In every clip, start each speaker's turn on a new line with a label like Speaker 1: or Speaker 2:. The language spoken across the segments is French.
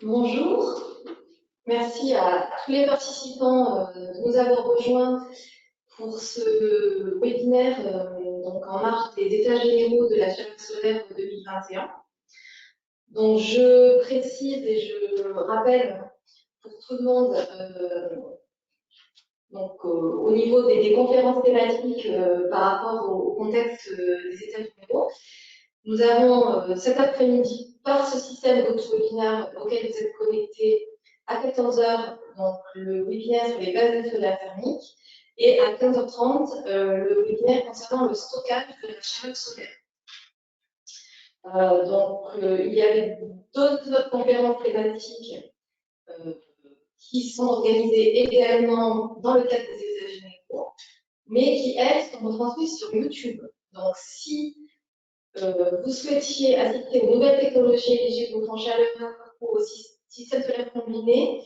Speaker 1: Bonjour, merci à tous les participants de nous avoir rejoints pour ce webinaire donc en marge des États généraux de la chaleur solaire 2021. Donc je précise et je rappelle pour tout le monde au niveau des conférences thématiques par rapport au contexte des États généraux. Nous avons cet après-midi, par ce système GoToWebinar auquel vous êtes connectés, à 14 h, donc le webinaire sur les bases solaires thermiques, et à 15h30, le webinaire concernant le stockage de la chaleur solaire. Il y avait d'autres conférences thématiques qui sont organisées également dans le cadre des États généraux, mais qui, elles, sont retransmises sur YouTube. Donc, si vous souhaitiez assister aux nouvelles technologies éligibles au fonds chaleur ou au système solaire combiné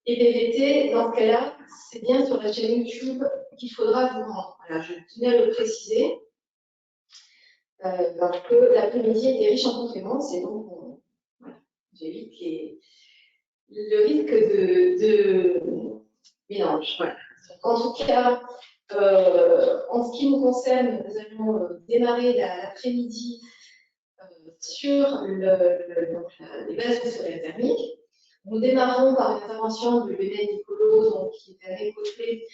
Speaker 1: et PVT, dans ce cas-là, c'est bien sur la chaîne YouTube qu'il faudra vous rendre. Voilà, je tenais à le préciser, parce que l'après-midi était riche en conférences et donc voilà, j'évite le risque de mélange. Voilà. Donc, en tout cas, en ce qui nous concerne, nous allons démarrer l'après-midi sur les bases du solaire thermique. Nous démarrons par l'intervention de Béné Nicolo, qui est à mes côtés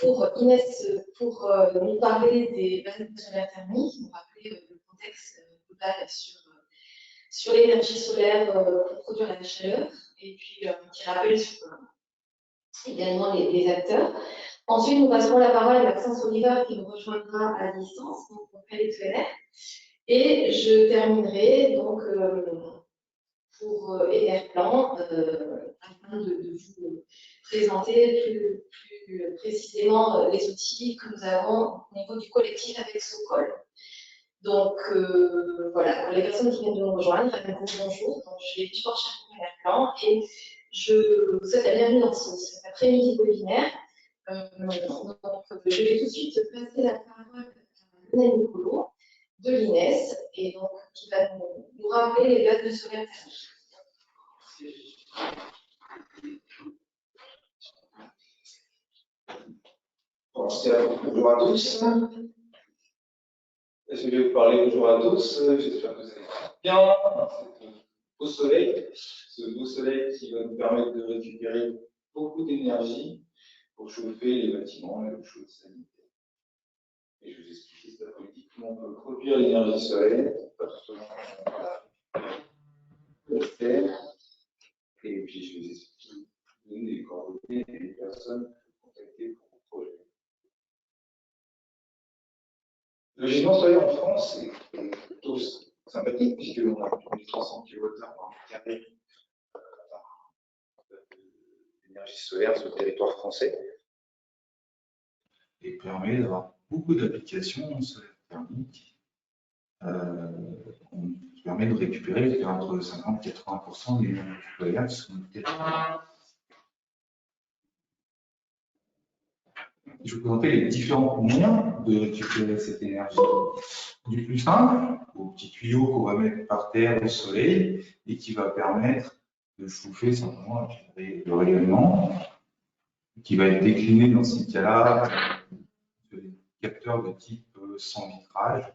Speaker 1: pour Inès, pour nous parler des bases du solaire thermique, nous rappeler le contexte global sur l'énergie solaire pour produire la chaleur, et puis un petit rappel sur également les acteurs. Ensuite, nous passerons la parole à Maxence Oliver qui nous rejoindra à distance, donc on fait les ENR. Et je terminerai donc pour Enerplan afin de vous présenter plus précisément les outils que nous avons au niveau du collectif avec Socol. Donc voilà, pour les personnes qui viennent de nous rejoindre, bonjour. Donc, je vais toujours chercher Enerplan et je vous souhaite la bienvenue dans cet après-midi webinaire. Donc, je vais tout de suite passer la parole à Béné Nicolo de l'INES, et donc qui va nous rappeler les bases de solaire thermique.
Speaker 2: Bonjour à tous. Je vais vous parler bonjour à tous. J'espère que vous allez bien. Au soleil, ce beau soleil qui va nous permettre de récupérer beaucoup d'énergie pour chauffer les bâtiments et l'eau chaude sanitaire. Et je vais vous expliquer cet après-midi comment on peut produire l'énergie solaire, pas tout seulement le faire. Et puis je vais vous expliquer les coordonnées et les personnes que vous contactez pour vos projets. Le gisement solaire en France est plutôt sympathique puisqu'on a 1300 kWh par mètre carré d'énergie solaire sur le territoire français et permet d'avoir beaucoup d'applications solaires thermiques. On permet de récupérer entre 50 et 80% des énergies solaires sur notre territoire. Je vais vous présenter les différents moyens de récupérer cette énergie. Du plus simple, au petit tuyau qu'on va mettre par terre au soleil et qui va permettre de chauffer simplement le rayonnement, qui va être décliné dans ces cas-là sur des capteurs de type sans vitrage,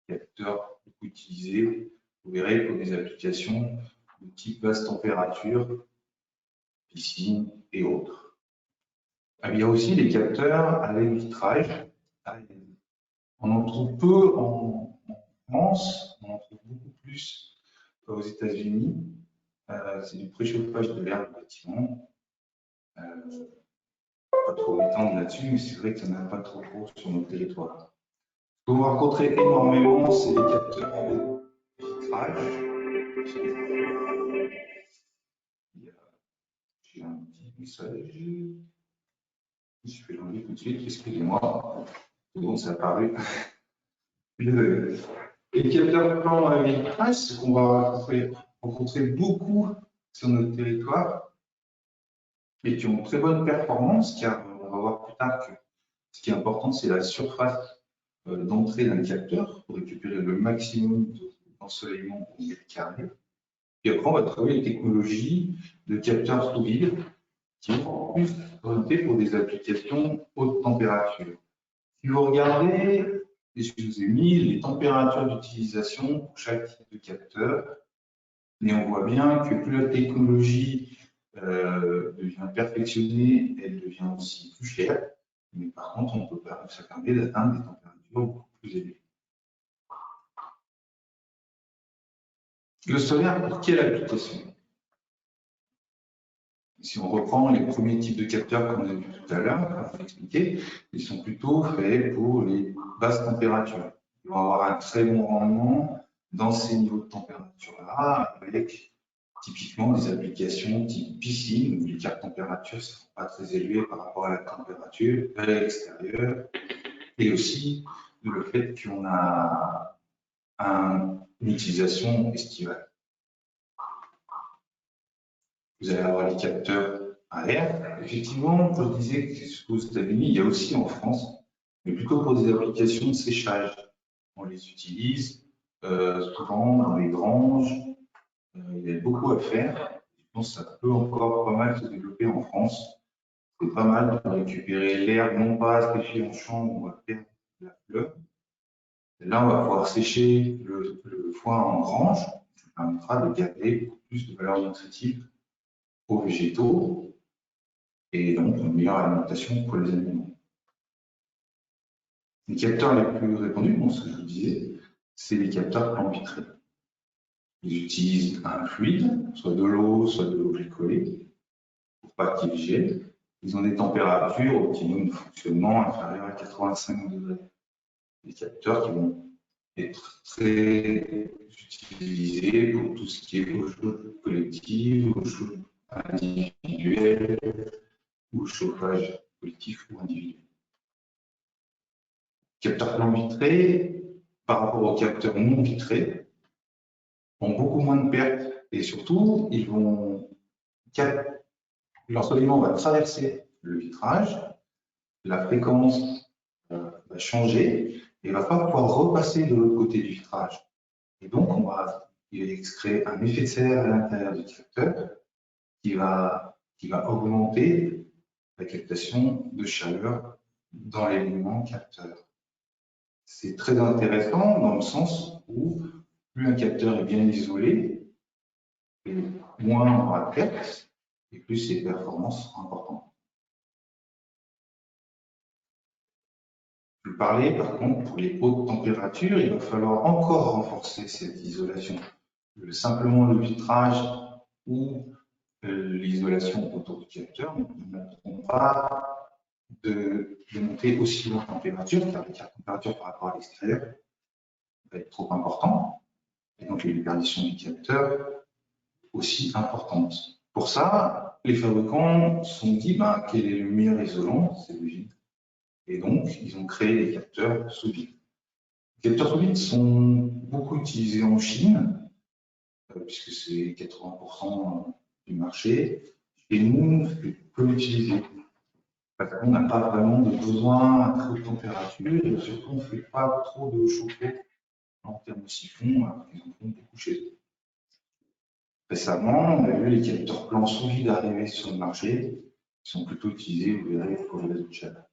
Speaker 2: capteurs beaucoup utilisés, vous verrez, pour des applications de type basse température, piscine et autres. Il y a aussi les capteurs à vitrage. On en trouve peu en France, on en trouve beaucoup plus aux États-Unis. C'est du préchauffage de l'air du bâtiment. Pas trop m'étendre là-dessus, mais c'est vrai qu'il n'y en a pas trop sur nos territoires. Ce que vous rencontrez énormément, c'est les capteurs à vitrage. J'ai un petit message. Je vais l'enlever tout de suite, excusez-moi. C'est bon, ça a apparu. Les capteurs plans à vitrage, c'est qu'on va rencontrer beaucoup sur notre territoire et qui ont une très bonne performance, car on va voir plus tard que ce qui est important, c'est la surface d'entrée d'un capteur pour récupérer le maximum d'ensoleillement au mètre carré. Puis après, on va trouver les technologies de capteurs sous vide qui sont plus orientées pour des applications haute température. Si vous regardez, et je vous ai mis les températures d'utilisation pour chaque type de capteur, et on voit bien que plus la technologie devient perfectionnée, elle devient aussi plus chère. Mais par contre, ça permet d'atteindre des températures beaucoup plus élevées. Le solaire, pour quelle application? Si on reprend les premiers types de capteurs qu'on a vus tout à l'heure, comme expliqué, ils sont plutôt faits pour les basses températures. Ils vont avoir un très bon rendement dans ces niveaux de température-là, avec typiquement des applications type piscine, où les cartes température ne sont pas très élevées par rapport à la température à l'extérieur, et aussi le fait qu'on a une utilisation estivale. Vous allez avoir les capteurs à air. Effectivement, je disais qu'aux États-Unis, il y a aussi en France, mais plutôt pour des applications de séchage. On les utilise souvent dans les granges. Il y a beaucoup à faire. Je pense que ça peut encore pas mal se développer en France. C'est pas mal de récupérer l'air non pas séché en chambre, on va perdre la fleur. Là, on va pouvoir sécher le foin en grange. Ça permettra de garder beaucoup plus de valeur nutritive aux végétaux et donc une meilleure alimentation pour les animaux. Les capteurs les plus répandus, bon, ce que je vous disais, c'est les capteurs plan vitré. Ils utilisent un fluide, soit de l'eau glycolée, pour pas qu'il gèle. Ils ont des températures optimum de fonctionnement inférieures à 85 degrés. Des capteurs qui vont être très utilisés pour tout ce qui est eau chaude collective, eau chaude individuelle ou chauffage collectif ou individuel. Capteurs plan vitré, par rapport aux capteurs non vitrés, ont beaucoup moins de pertes et surtout, l'ensoleillement va traverser le vitrage, la fréquence va changer et il ne va pas pouvoir repasser de l'autre côté du vitrage. Et donc, il va se créer un effet de serre à l'intérieur du capteur qui va augmenter la captation de chaleur dans l'élément capteur. C'est très intéressant dans le sens où plus un capteur est bien isolé, et moins on aura de pertes, et plus ses performances seront importantes. Je parlais par contre pour les hautes températures, il va falloir encore renforcer cette isolation. Simplement le vitrage ou l'isolation autour du capteur ne permettront pas de monter aussi haute température, car l'écart de température par rapport à l'extérieur va être trop important, et donc les déperditions du capteur aussi importantes. Pour ça, les fabricants se sont dit quel est le meilleur isolant, c'est le vide. Et donc, ils ont créé les capteurs sous vide. Les capteurs sous vide sont beaucoup utilisés en Chine, puisque c'est 80% du marché. Et nous, c'est peu utilisé. Parce qu'on n'a pas vraiment de besoin à très haute température, et surtout, on ne fait pas trop de chauffe-eau en termes de siphon, alors qu'ils en font beaucoup chez eux. Récemment, on a vu les capteurs plans sous vide arriver sur le marché, qui sont plutôt utilisés, vous verrez, pour les réseaux de chaleur.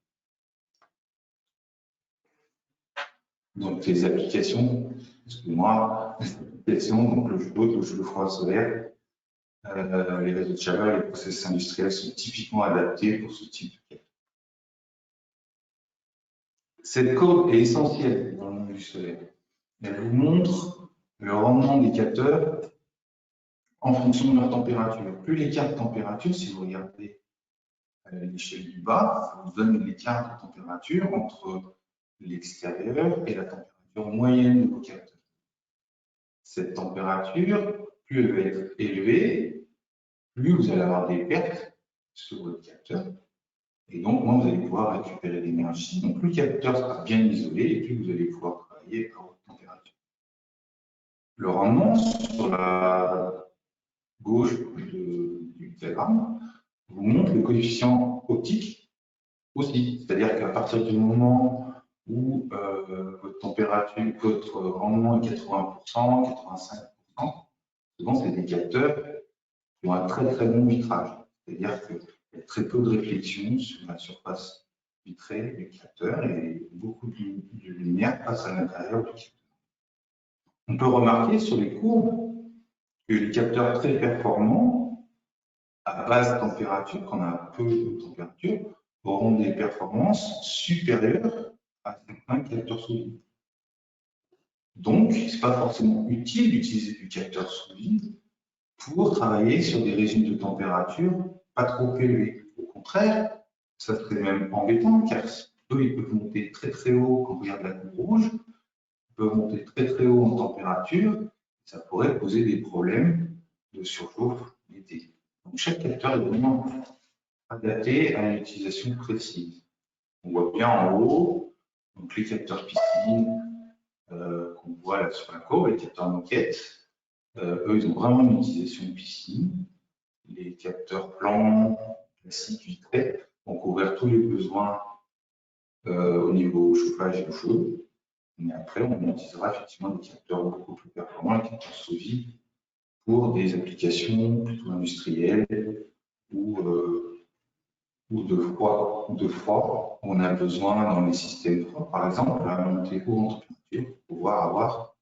Speaker 2: Donc les applications, excusez-moi, les applications, donc le jeu d'eau, le jeu de froid solaire, les réseaux de chaleur, les process industriels sont typiquement adaptés pour ce type de capteur. Cette courbe est essentielle dans le monde du solaire. Elle vous montre le rendement des capteurs en fonction de leur température. Plus l'écart de température, si vous regardez l'échelle du bas, ça vous donne l'écart de température entre l'extérieur et la température moyenne de vos capteurs. Cette température, plus elle va être élevée, plus vous allez avoir des pertes sur votre capteur. Et donc, moins vous allez pouvoir récupérer l'énergie. Donc, plus le capteur sera bien isolé, et plus vous allez pouvoir travailler à haute température. Le rendement sur la gauche du diagramme vous montre le coefficient optique aussi. C'est-à-dire qu'à partir du moment où votre température, votre rendement est 80%, 85%, Souvent, c'est des capteurs qui ont un très très bon vitrage. C'est-à-dire qu'il y a très peu de réflexion sur la surface vitrée du capteur et beaucoup de lumière passe à l'intérieur du capteur. On peut remarquer sur les courbes que les capteurs très performants, à basse température, quand on a peu de température, auront des performances supérieures à certains capteurs sous vide. Donc, ce n'est pas forcément utile d'utiliser du capteur sous vide pour travailler sur des régimes de température pas trop élevés. Au contraire, ça serait même embêtant car eux, ils peuvent monter très très haut quand on regarde la courbe rouge, ils peuvent monter très très haut en température, ça pourrait poser des problèmes de surchauffe l'été. Donc chaque capteur est vraiment adapté à une utilisation précise. On voit bien en haut, donc les capteurs piscine qu'on voit là sur la courbe, les capteurs moquette, eux, ils ont vraiment une utilisation piscine. Les capteurs plans, classiques, vitrés, vont couvrir tous les besoins au niveau chauffage et chaud. Mais après, on utilisera effectivement des capteurs beaucoup plus performants, les capteurs sous vide, pour des applications plutôt industrielles ou de froid. On a besoin dans les systèmes froids, par exemple, à monter haut en température pour pouvoir avoir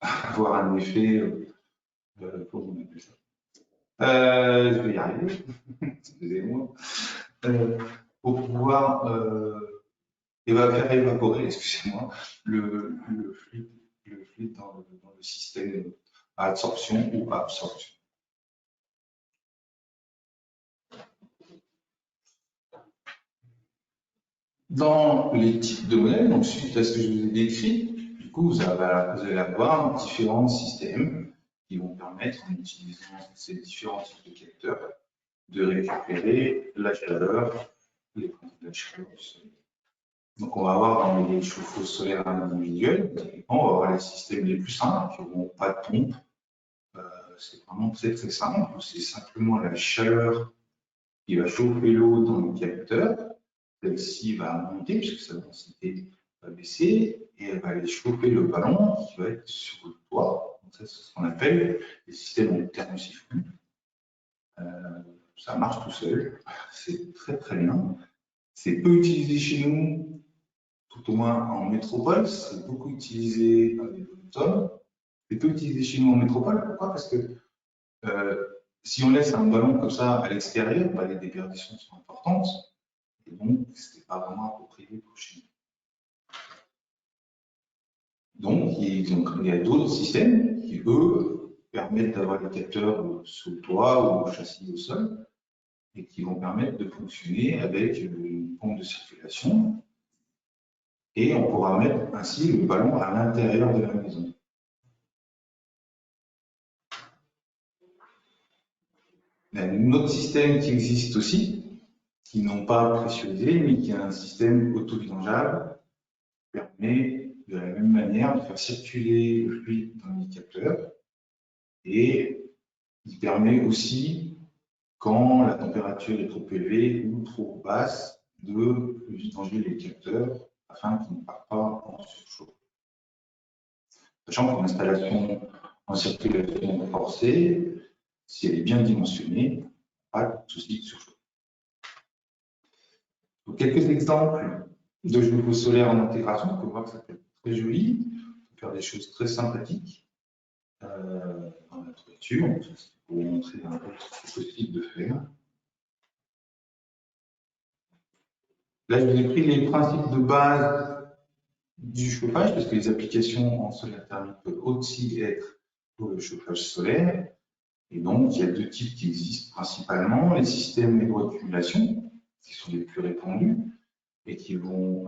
Speaker 2: avoir un effet, comment on appelle ça? Je vais y arriver, excusez-moi, pour pouvoir faire évaporer, excusez-moi, le fluide dans le système à absorption ou à absorption. Dans les types de modèles, donc suite à ce que je vous ai décrit, du coup, vous allez avoir différents systèmes qui vont permettre, en utilisant ces différents types de capteurs, de récupérer la chaleur, les principes de la chaleur du soleil. Donc, on va avoir dans les chauffe-eau solaires individuels, on va avoir les systèmes les plus simples qui n'auront pas de pompe. C'est vraiment très très simple. C'est simplement la chaleur qui va chauffer l'eau dans le capteur. Celle-ci va monter puisque sa densité va baisser et elle va aller chauffer le ballon qui va être sur le toit. Donc ça, c'est ce qu'on appelle les systèmes thermosiphons. Ça marche tout seul, c'est très très bien. C'est peu utilisé chez nous, tout au moins en métropole. C'est beaucoup utilisé dans les zones. C'est peu utilisé chez nous en métropole. Pourquoi? Parce que si on laisse un ballon comme ça à l'extérieur, bah, les déperditions sont importantes. Et donc, ce n'est pas vraiment approprié pour chez nous. Donc, il y a d'autres systèmes qui, eux, permettent d'avoir des capteurs sous le toit ou au châssis au sol et qui vont permettre de fonctionner avec une pompe de circulation. Et on pourra mettre ainsi le ballon à l'intérieur de la maison. Il y a un autre système qui existe aussi, qui n'ont pas pressurisé, mais qui est un système auto-vidangeable, qui permet de la même manière de faire circuler le fluide dans les capteurs et il permet aussi, quand la température est trop élevée ou trop basse, de vidanger les capteurs afin qu'ils ne partent pas en surchauffe. Sachant qu'une installation en circulation forcée, si elle est bien dimensionnée, pas de souci de surchauffe. Donc, quelques exemples de chauffe-eau solaire en intégration, on peut voir que ça peut être très joli, on peut faire des choses très sympathiques dans la toiture. Pour vous montrer un peu ce qui est possible de faire. Là, je vous ai pris les principes de base du chauffage, parce que les applications en solaire thermique peuvent aussi être pour le chauffage solaire. Et donc, il y a deux types qui existent principalement, les systèmes hydroaccumulation, qui sont les plus répandus et qui vont,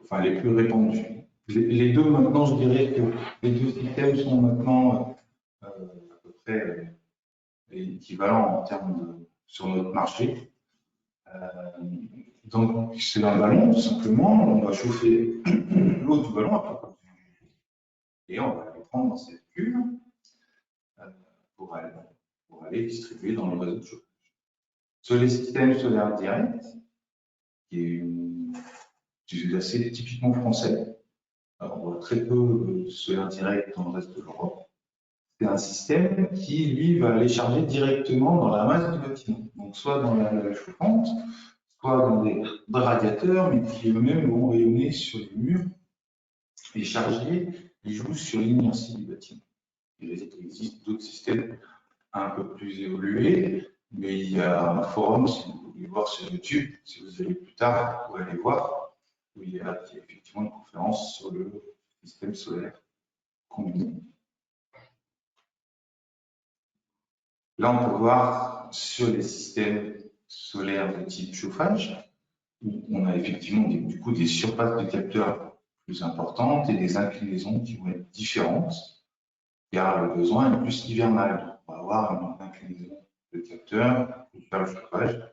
Speaker 2: enfin les plus répandus. Les deux maintenant, je dirais que les deux systèmes sont maintenant à peu près équivalents en termes de sur notre marché. Donc, c'est un ballon, tout simplement, on va chauffer l'eau du ballon et on va le prendre dans cette cuve pour aller distribuer dans le réseau de chauffage. Sur les systèmes solaires directs, qui est une C'est assez typiquement français. Alors, on voit très peu de solaire direct dans le reste de l'Europe. C'est un système qui, lui, va aller charger directement dans la masse du bâtiment. Donc, soit dans la chauffante, soit dans des radiateurs, mais qui eux-mêmes vont rayonner sur les murs et charger les joues sur l'inertie du bâtiment. Il existe d'autres systèmes un peu plus évolués, mais il y a un forum, si vous voulez voir sur YouTube, si vous allez plus tard, vous pourrez aller voir, où il y a effectivement une conférence sur le système solaire combiné. Là, on peut voir sur les systèmes solaires de type chauffage, où on a effectivement du coup des surfaces de capteurs plus importantes et des inclinaisons qui vont être différentes, car le besoin est plus hivernal. On va avoir une inclinaison de capteurs pour faire le chauffage,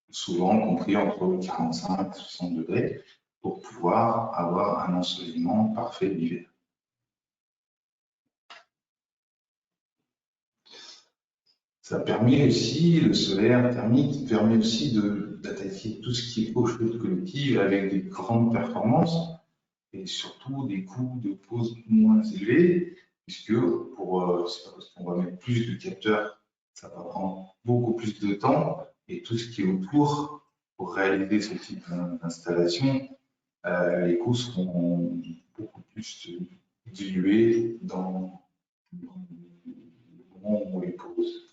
Speaker 2: souvent compris entre 45 et 60 degrés, pour pouvoir avoir un ensoleillement parfait l'hiver. Ça permet aussi, le solaire thermique permet aussi d'attaquer tout ce qui est eau chaude collective avec des grandes performances et surtout des coûts de pose moins élevés, puisque c'est pas parce qu'on va mettre plus de capteurs, ça va prendre beaucoup plus de temps et tout ce qui est autour pour réaliser ce type d'installation, les coûts seront beaucoup plus dilués dans le moment où on les pose.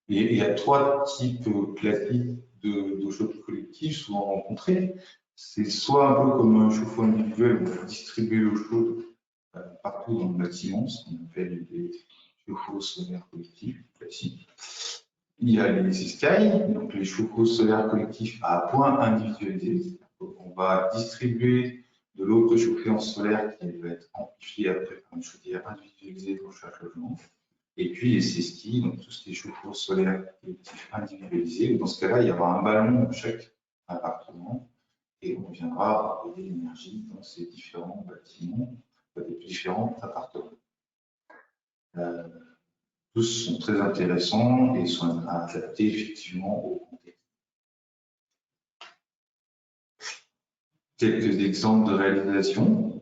Speaker 2: Et il y a trois types classiques d'eau chaude collective souvent rencontrés. C'est soit un peu comme un chauffe-eau individuel, où on va distribuer l'eau chaude partout dans le bâtiment, ce qu'on appelle des chauffe-eau solaires collectifs classiques. Il y a les Sky, donc les chauffe-eau solaires collectifs à point individualisé. On va distribuer de l'eau préchauffée en solaire qui va être amplifiée après par une chaudière individualisée pour chaque logement. Et puis les CESTI, donc tout ce qui est chauffe-eau solaire collectif individualisé. Dans ce cas-là, il y aura un ballon dans chaque appartement et on viendra envoyer l'énergie dans ces différents bâtiments, des différents appartements. Tous sont très intéressants et sont adaptés effectivement au contexte. Quelques exemples de réalisation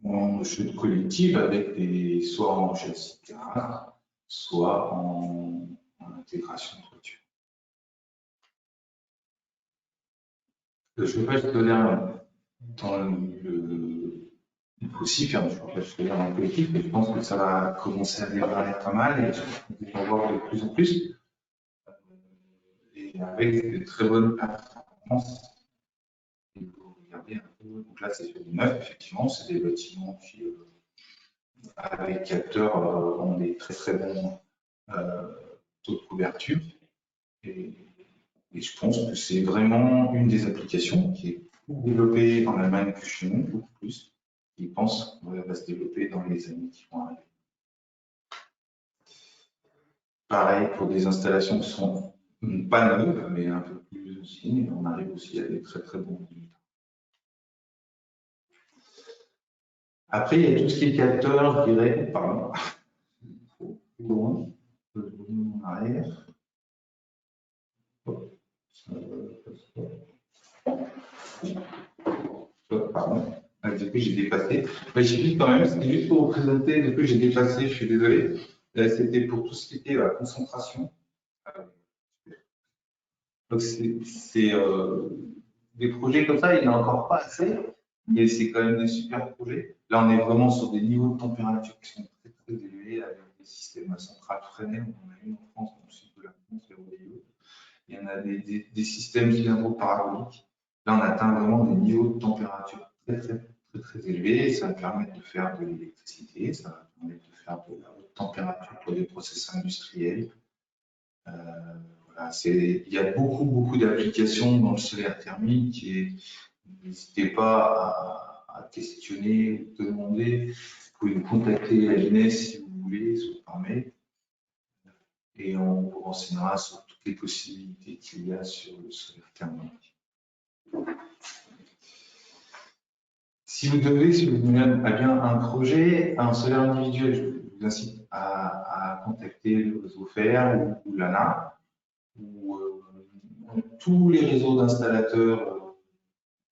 Speaker 2: en chute collective avec soit en châssis terrain, soit en intégration de toiture. Le chauffage solaire il faut aussi faire du chauffage solaire dans le collectif, et je pense que ça va commencer à démarrer pas mal et on va en voir de plus en plus. Et avec de très bonnes performances. Et vous regardez un peu, donc là c'est sur du neuf, effectivement, c'est des bâtiments qui, avec capteurs, ont des très très bons taux de couverture. Et je pense que c'est vraiment une des applications qui est développée en Allemagne que chez nous, beaucoup plus. Je pense qu'elle va se développer dans les années qui vont arriver. Pareil pour des installations qui sont pas neuves, mais un peu plus anciennes, on arrive aussi à des très très bons résultats. Après, il y a tout ce qui est capteur, je dirais, pardon, trop loin, je vais revenir en arrière. Pardon, depuis j'ai dépassé. Mais j'ai vu quand même, c'était juste pour vous présenter, depuis j'ai dépassé, je suis désolé. C'était pour tout ce qui était la concentration. Donc c'est des projets comme ça, il n'y en a encore pas assez, mais c'est quand même des super projets. Là, on est vraiment sur des niveaux de température qui sont très très élevés avec des systèmes à centrales freinées. On a eu en France, dans le sud de la France, les rodéos. Il y en a des systèmes cylindro-paraboliques. Là, on atteint vraiment des niveaux de température très élevés. Ça va permettre de faire de l'électricité, ça va permettre de faire de la haute température pour des process industriels. Voilà, il y a beaucoup d'applications dans le solaire thermique et n'hésitez pas à questionner, demander. Vous pouvez nous contacter à l'INES si vous voulez, soit par mail. Et on vous renseignera sur toutes les possibilités qu'il y a sur le solaire thermique. Si vous menez à bien un projet, un solaire individuel, je vous incite à contacter le réseau FER ou l'ANA, ou tous les réseaux d'installateurs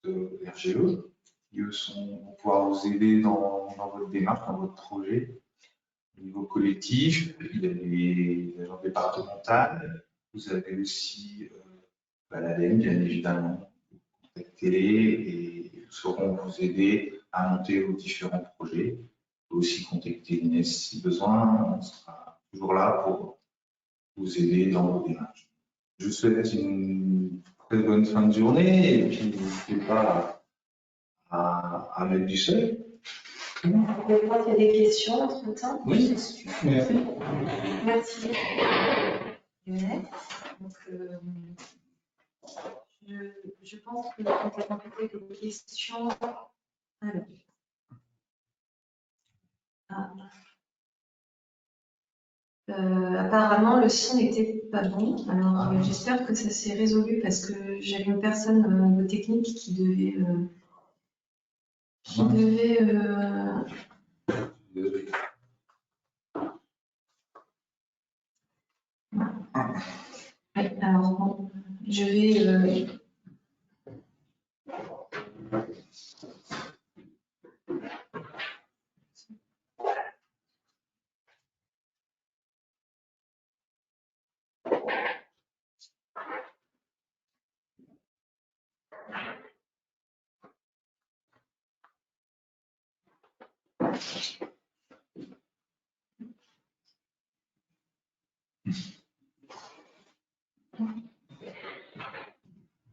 Speaker 2: de RGE, qui eux vont pouvoir vous aider dans votre démarche, dans votre projet. Au niveau collectif, il y a les agences départementales, vous avez aussi l'ADEME, bien évidemment. Contactez-les et ils sauront vous aider à monter vos différents projets. Vous pouvez aussi contacter l'INES si besoin, on sera toujours là pour vous aider dans vos démarches. Je vous souhaite une très bonne fin de journée et puis n'hésitez pas à mettre du seuil.
Speaker 1: Je vais voir s'il y a des questions entre-temps.
Speaker 2: Oui, merci.
Speaker 1: Merci. Donc, je pense que on va compléter les questions. Alors. Apparemment, le son n'était pas bon. Alors, j'espère que ça s'est résolu parce que j'avais une personne de technique qui devait. Ouais, alors, bon, je vais.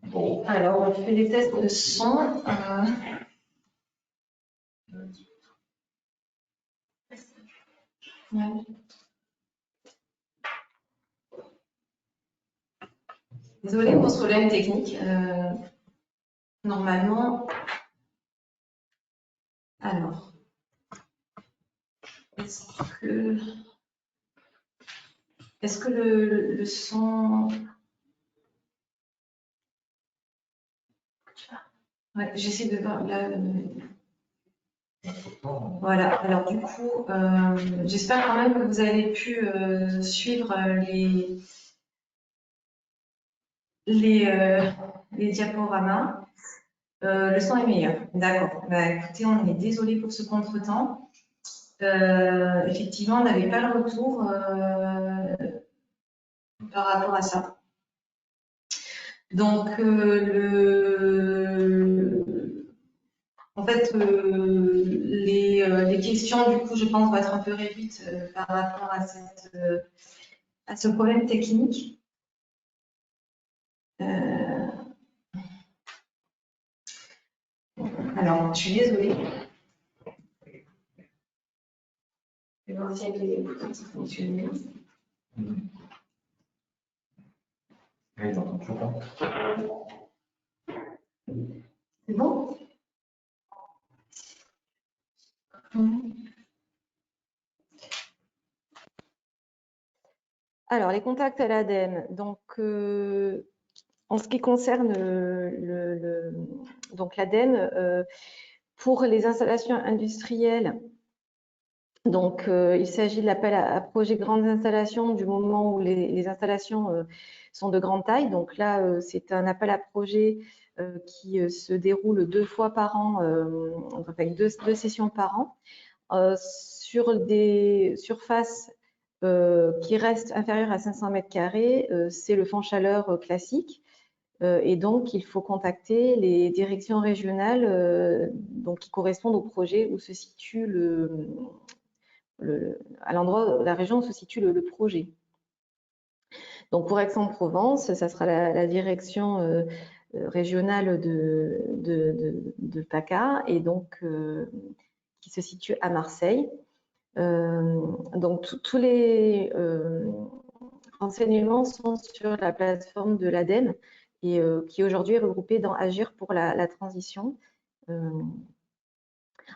Speaker 2: Bon.
Speaker 1: Alors, on fait des tests de son. Ouais. Désolée pour ce problème technique. Normalement, alors, est-ce que le son... Ouais, j'essaie de voir là. Voilà, alors du coup, j'espère quand même que vous avez pu suivre les diaporamas. Le son est meilleur, d'accord. Bah, écoutez, on est désolé pour ce contretemps. Effectivement, on n'avait pas le retour par rapport à ça. Donc, en fait, les questions, du coup, je pense, vont être un peu réduites par rapport à ce problème technique. Alors, je suis désolée. Je vais voir si avec les boutons ça fonctionne bien.
Speaker 2: Oui, j'entends toujours.
Speaker 1: C'est bon? Alors, les contacts à l'ADEME. Donc, en ce qui concerne donc l'ADEME, pour les installations industrielles, donc il s'agit de l'appel à projet grandes installations du moment où les installations sont de grande taille. Donc là, c'est un appel à projet qui se déroule 2 fois par an, avec deux sessions par an, sur des surfaces qui restent inférieures à 500 mètres carrés. C'est le fonds chaleur classique. Et donc, il faut contacter les directions régionales donc, qui correspondent au projet où se situe à l'endroit, la région où se situe le projet. Donc, pour Aix-en-Provence, ça sera la direction régionale de PACA et donc qui se situe à Marseille. Donc, tous les renseignements sont sur la plateforme de l'ADEME et qui aujourd'hui est regroupée dans Agir pour la transition.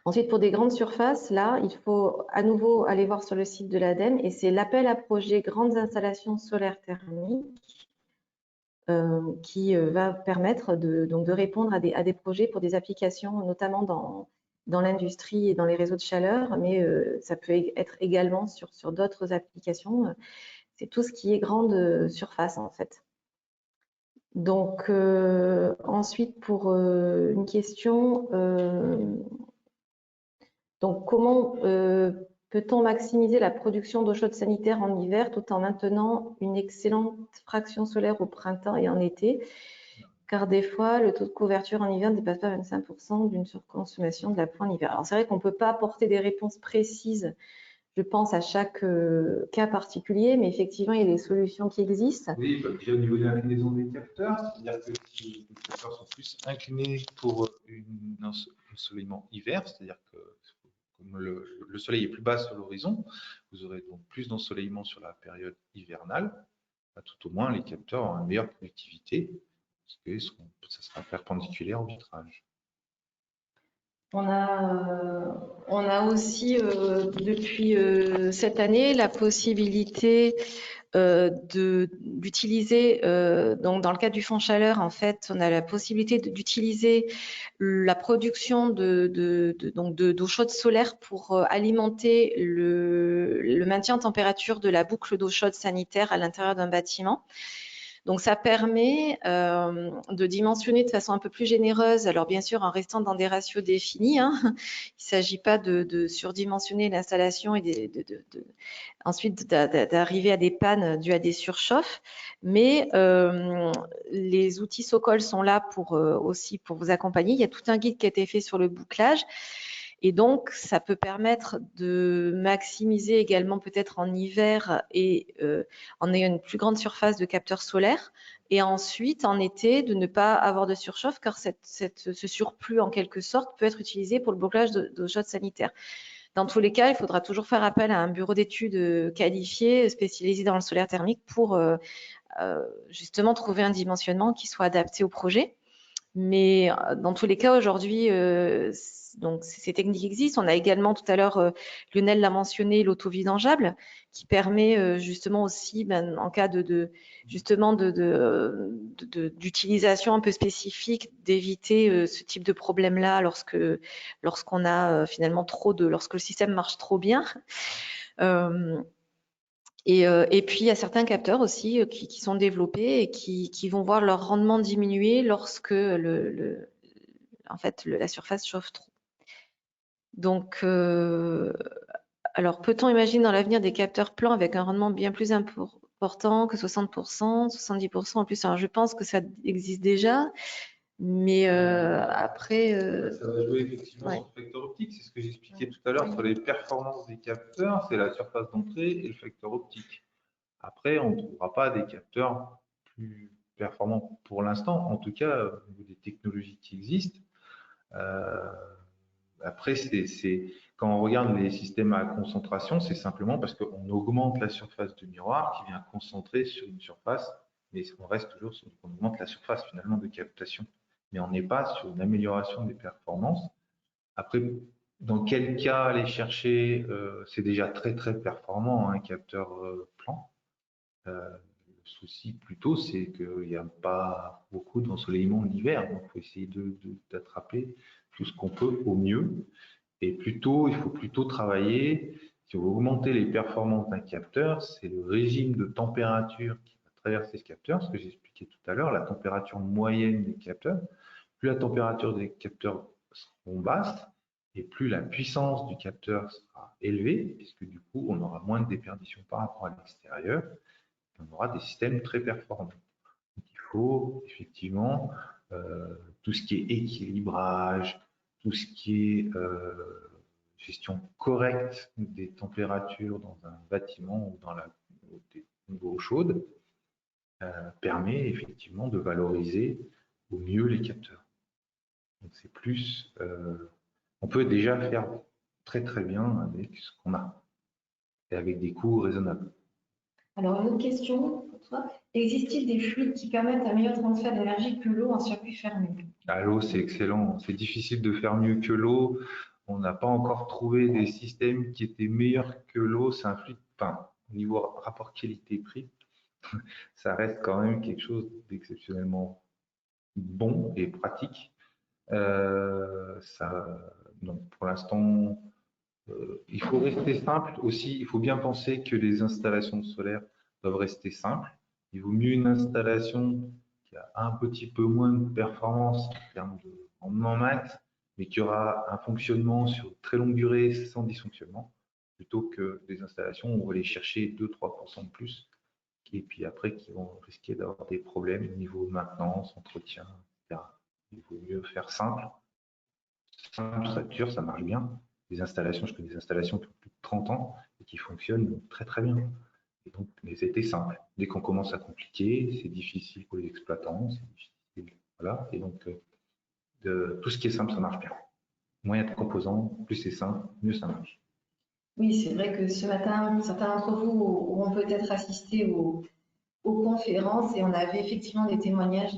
Speaker 1: Ensuite, pour des grandes surfaces, là, il faut à nouveau aller voir sur le site de l'ADEME et c'est l'appel à projet grandes installations solaires thermiques qui va permettre de répondre à des projets pour des applications, notamment dans l'industrie et dans les réseaux de chaleur, mais ça peut être également sur d'autres applications. C'est tout ce qui est grande surface, en fait. Donc, ensuite, pour une question, donc comment peut-on maximiser la production d'eau chaude sanitaire en hiver tout en maintenant une excellente fraction solaire au printemps et en été? Car des fois, le taux de couverture en hiver ne dépasse pas 25% d'une surconsommation de la pluie en hiver. Alors, c'est vrai qu'on ne peut pas apporter des réponses précises, je pense, à chaque cas particulier, mais effectivement, il y a des solutions qui existent.
Speaker 2: Oui, bah, déjà au niveau de l'inclinaison des capteurs, c'est-à-dire que si les capteurs sont plus inclinés pour un ensoleillement hiver, c'est-à-dire que comme le soleil est plus bas sur l'horizon, vous aurez donc plus d'ensoleillement sur la période hivernale. Bah, tout au moins, les capteurs auront une meilleure productivité, parce que ça sera perpendiculaire au vitrage.
Speaker 1: On a aussi, depuis cette année, la possibilité d'utiliser, donc dans le cadre du fonds chaleur, en fait, on a la possibilité d'utiliser la production d'eau chaude solaire pour alimenter le maintien en température de la boucle d'eau chaude sanitaire à l'intérieur d'un bâtiment. Donc, ça permet de dimensionner de façon un peu plus généreuse, alors bien sûr en restant dans des ratios définis. Hein. Il ne s'agit pas de surdimensionner l'installation et ensuite d'arriver à des pannes dues à des surchauffes. Mais les outils Socol sont là aussi pour vous accompagner. Il y a tout un guide qui a été fait sur le bouclage. Et donc, ça peut permettre de maximiser également peut-être en hiver et en ayant une plus grande surface de capteurs solaires. Et ensuite, en été, de ne pas avoir de surchauffe, car ce surplus, en quelque sorte, peut être utilisé pour le bouclage d'eau chaude sanitaire. Dans tous les cas, il faudra toujours faire appel à un bureau d'études qualifié, spécialisé dans le solaire thermique, pour justement trouver un dimensionnement qui soit adapté au projet. Mais dans tous les cas, aujourd'hui, donc ces techniques existent. On a également tout à l'heure, Lionel l'a mentionné, l'auto-vidangeable, qui permet justement aussi, en cas d'utilisation un peu spécifique, d'éviter ce type de problème-là lorsqu'on a finalement lorsque le système marche trop bien. Et puis, il y a certains capteurs aussi qui sont développés et qui vont voir leur rendement diminuer lorsque en fait, la surface chauffe trop. Donc, alors, peut-on imaginer dans l'avenir des capteurs plans avec un rendement bien plus important que 60%, 70% en plus? Alors, je pense que ça existe déjà, mais après…
Speaker 2: Ça va jouer effectivement sur le facteur optique, c'est ce que j'expliquais tout à l'heure sur les performances des capteurs, c'est la surface d'entrée et le facteur optique. Après, on ne trouvera pas des capteurs plus performants pour l'instant, en tout cas au niveau des technologies qui existent. Après, quand on regarde les systèmes à concentration, c'est simplement parce qu'on augmente la surface de miroir qui vient concentrer sur une surface, mais on reste toujours sur, on augmente la surface finalement de captation, mais on n'est pas sur une amélioration des performances. Après, dans quel cas aller chercher, c'est déjà très très performant un capteur plan. Le souci plutôt, c'est qu'il n'y a pas beaucoup d'ensoleillement l'hiver, donc il faut essayer d'attraper tout ce qu'on peut au mieux. Et il faut plutôt travailler, si on veut augmenter les performances d'un capteur, c'est le régime de température qui va traverser ce capteur, ce que j'expliquais tout à l'heure, la température moyenne des capteurs. Plus la température des capteurs sera basse, et plus la puissance du capteur sera élevée, puisque du coup, on aura moins de déperdition par rapport à l'extérieur, on aura des systèmes très performants. Donc, il faut effectivement tout ce qui est équilibrage, tout ce qui est gestion correcte des températures dans un bâtiment ou dans des eaux chaudes permet effectivement de valoriser au mieux les capteurs. Donc c'est plus, on peut déjà faire très très bien avec ce qu'on a et avec des coûts raisonnables.
Speaker 1: Alors, une autre question pour toi. Existe-t-il des fluides qui permettent un meilleur transfert d'énergie que l'eau en circuit fermé?
Speaker 2: L'eau, c'est excellent. C'est difficile de faire mieux que l'eau. On n'a pas encore trouvé des systèmes qui étaient meilleurs que l'eau. C'est un fluide, enfin, au niveau rapport qualité-prix, ça reste quand même quelque chose d'exceptionnellement bon et pratique. Donc pour l'instant, il faut rester simple aussi. Il faut bien penser que les installations solaires doivent rester simples. Il vaut mieux une installation
Speaker 3: qui a un petit peu moins de performance en termes de rendement max, mais qui aura un fonctionnement sur très longue durée sans dysfonctionnement, plutôt que des installations où on va aller chercher 2-3% de plus, et puis après qui vont risquer d'avoir des problèmes au niveau maintenance, entretien, etc. Il vaut mieux faire simple. Simple, ça dure, ça marche bien. Des installations, je connais des installations qui ont plus de 30 ans et qui fonctionnent très très bien. Et donc, mais c'était simple. Dès qu'on commence à compliquer, c'est difficile pour les exploitants, c'est difficile. Voilà. Et donc, tout ce qui est simple, ça marche bien. Moins il y a de composants, plus c'est simple, mieux ça marche.
Speaker 1: Oui, c'est vrai que ce matin, certains d'entre vous auront peut-être assisté aux conférences et on avait effectivement des témoignages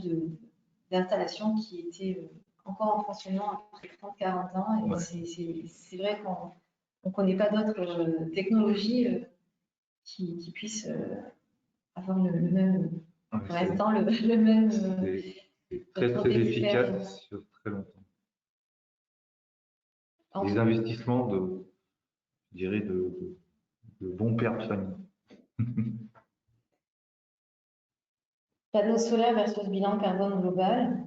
Speaker 1: d'installations qui étaient encore en fonctionnement après 30-40 ans. Et
Speaker 3: Ouais.
Speaker 1: c'est vrai qu'on ne connaît pas d'autres technologies qui puissent avoir le même,
Speaker 3: Ouais,
Speaker 1: pour l'instant, le même.
Speaker 3: c'est très très efficace sur très longtemps. Des investissements je dirais, de bons pères de famille.
Speaker 1: Panneaux solaires versus bilan carbone global.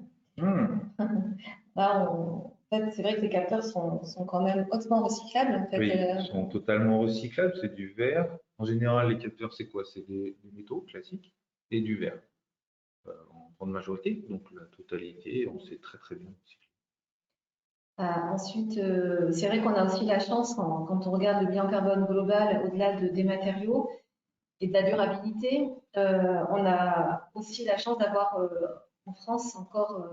Speaker 1: Là, en fait, c'est vrai que les capteurs sont quand même hautement recyclables. En fait.
Speaker 3: Oui, ils sont totalement recyclables, c'est du verre. En général, les capteurs, c'est quoi? C'est des métaux classiques et du verre. En grande majorité, donc la totalité, on sait très très bien recycler.
Speaker 1: Ensuite, c'est vrai qu'on a aussi la chance, quand on regarde le bilan carbone global, au-delà des matériaux et de la durabilité, on a aussi la chance d'avoir en France encore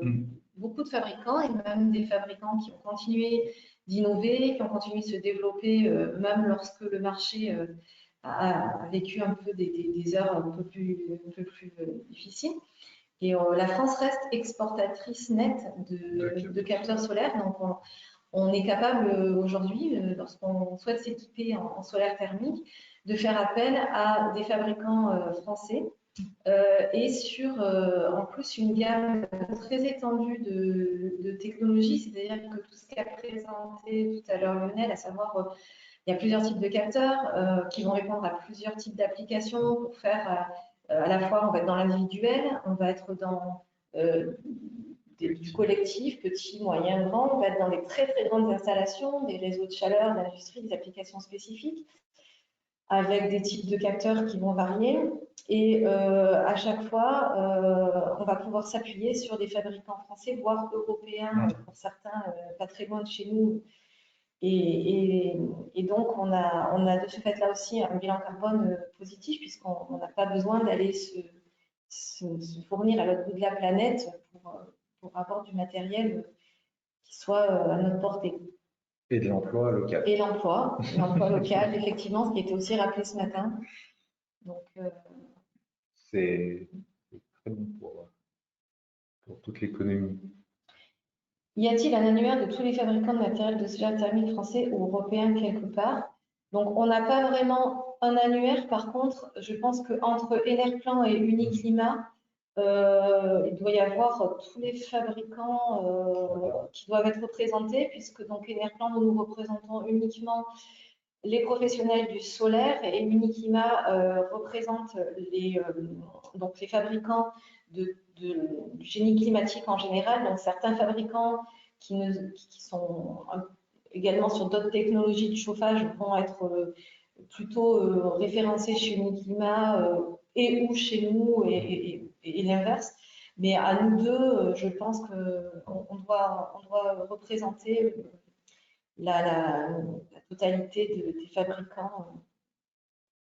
Speaker 1: beaucoup de fabricants et même des fabricants qui ont continué d'innover, qui ont continué de se développer, même lorsque le marché a vécu un peu des heures un peu plus difficiles. Et la France reste exportatrice nette de capteurs solaires. Donc, on est capable aujourd'hui, lorsqu'on souhaite s'équiper en solaire thermique, de faire appel à des fabricants français et sur, en plus, une gamme très étendue de technologies. C'est-à-dire que tout ce qu'a présenté tout à l'heure Lionel, à savoir il y a plusieurs types de capteurs qui vont répondre à plusieurs types d'applications pour faire à la fois, on va être dans l'individuel, on va être dans du collectif, petit, moyen, grand, on va être dans des très très grandes installations, des réseaux de chaleur, d'industrie, des applications spécifiques, avec des types de capteurs qui vont varier. Et à chaque fois, on va pouvoir s'appuyer sur des fabricants français, voire européens, pour certains, pas très loin de chez nous. Et donc, on a de ce fait-là aussi un bilan carbone positif, puisqu'on n'a pas besoin d'aller se fournir à l'autre bout de la planète pour avoir du matériel qui soit à notre portée.
Speaker 3: Et de l'emploi local.
Speaker 1: Et l'emploi local, effectivement, ce qui était aussi rappelé ce matin. Donc,
Speaker 3: c'est très bon pour toute l'économie.
Speaker 1: Y a-t-il un annuaire de tous les fabricants de matériel de solaire thermique français ou européen quelque part? Donc, on n'a pas vraiment un annuaire. Par contre, je pense qu'entre Enerplan et Uniclimat, il doit y avoir tous les fabricants qui doivent être représentés, puisque donc Enerplan, nous représentons uniquement les professionnels du solaire et Uniclimat représente donc les fabricants du génie climatique en général, donc certains fabricants qui sont également sur d'autres technologies de chauffage vont être plutôt référencés chez Uniclimat et ou chez nous et l'inverse. Mais à nous deux, je pense qu'on doit représenter la totalité des fabricants.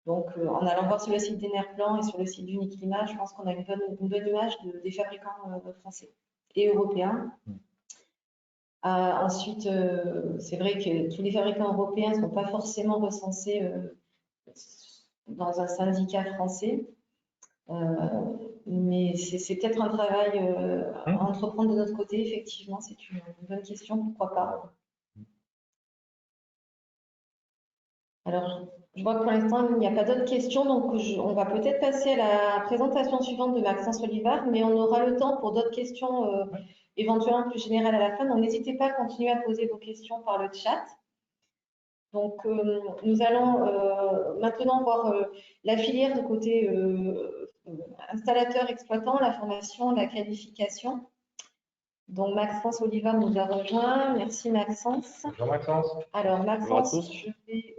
Speaker 1: Donc, en allant voir sur le site d'Enerplan et sur le site d'Uniclimat, je pense qu'on a une bonne image des fabricants français et européens. Ensuite, c'est vrai que tous les fabricants européens ne sont pas forcément recensés dans un syndicat français. Mais c'est peut-être un travail à entreprendre de notre côté, effectivement, c'est une bonne question, pourquoi pas. Alors, je vois que pour l'instant, il n'y a pas d'autres questions, donc on va peut-être passer à la présentation suivante de Maxence Olivard, mais on aura le temps pour d'autres questions éventuellement plus générales à la fin. Donc, n'hésitez pas à continuer à poser vos questions par le chat. Donc, nous allons maintenant voir la filière de côté installateur exploitant, la formation, la qualification. Donc Maxence Oliva nous a rejoint. Merci Maxence.
Speaker 3: Bonjour Maxence.
Speaker 1: Alors
Speaker 4: Bonjour à
Speaker 1: Maxence,
Speaker 4: tous.
Speaker 1: je vais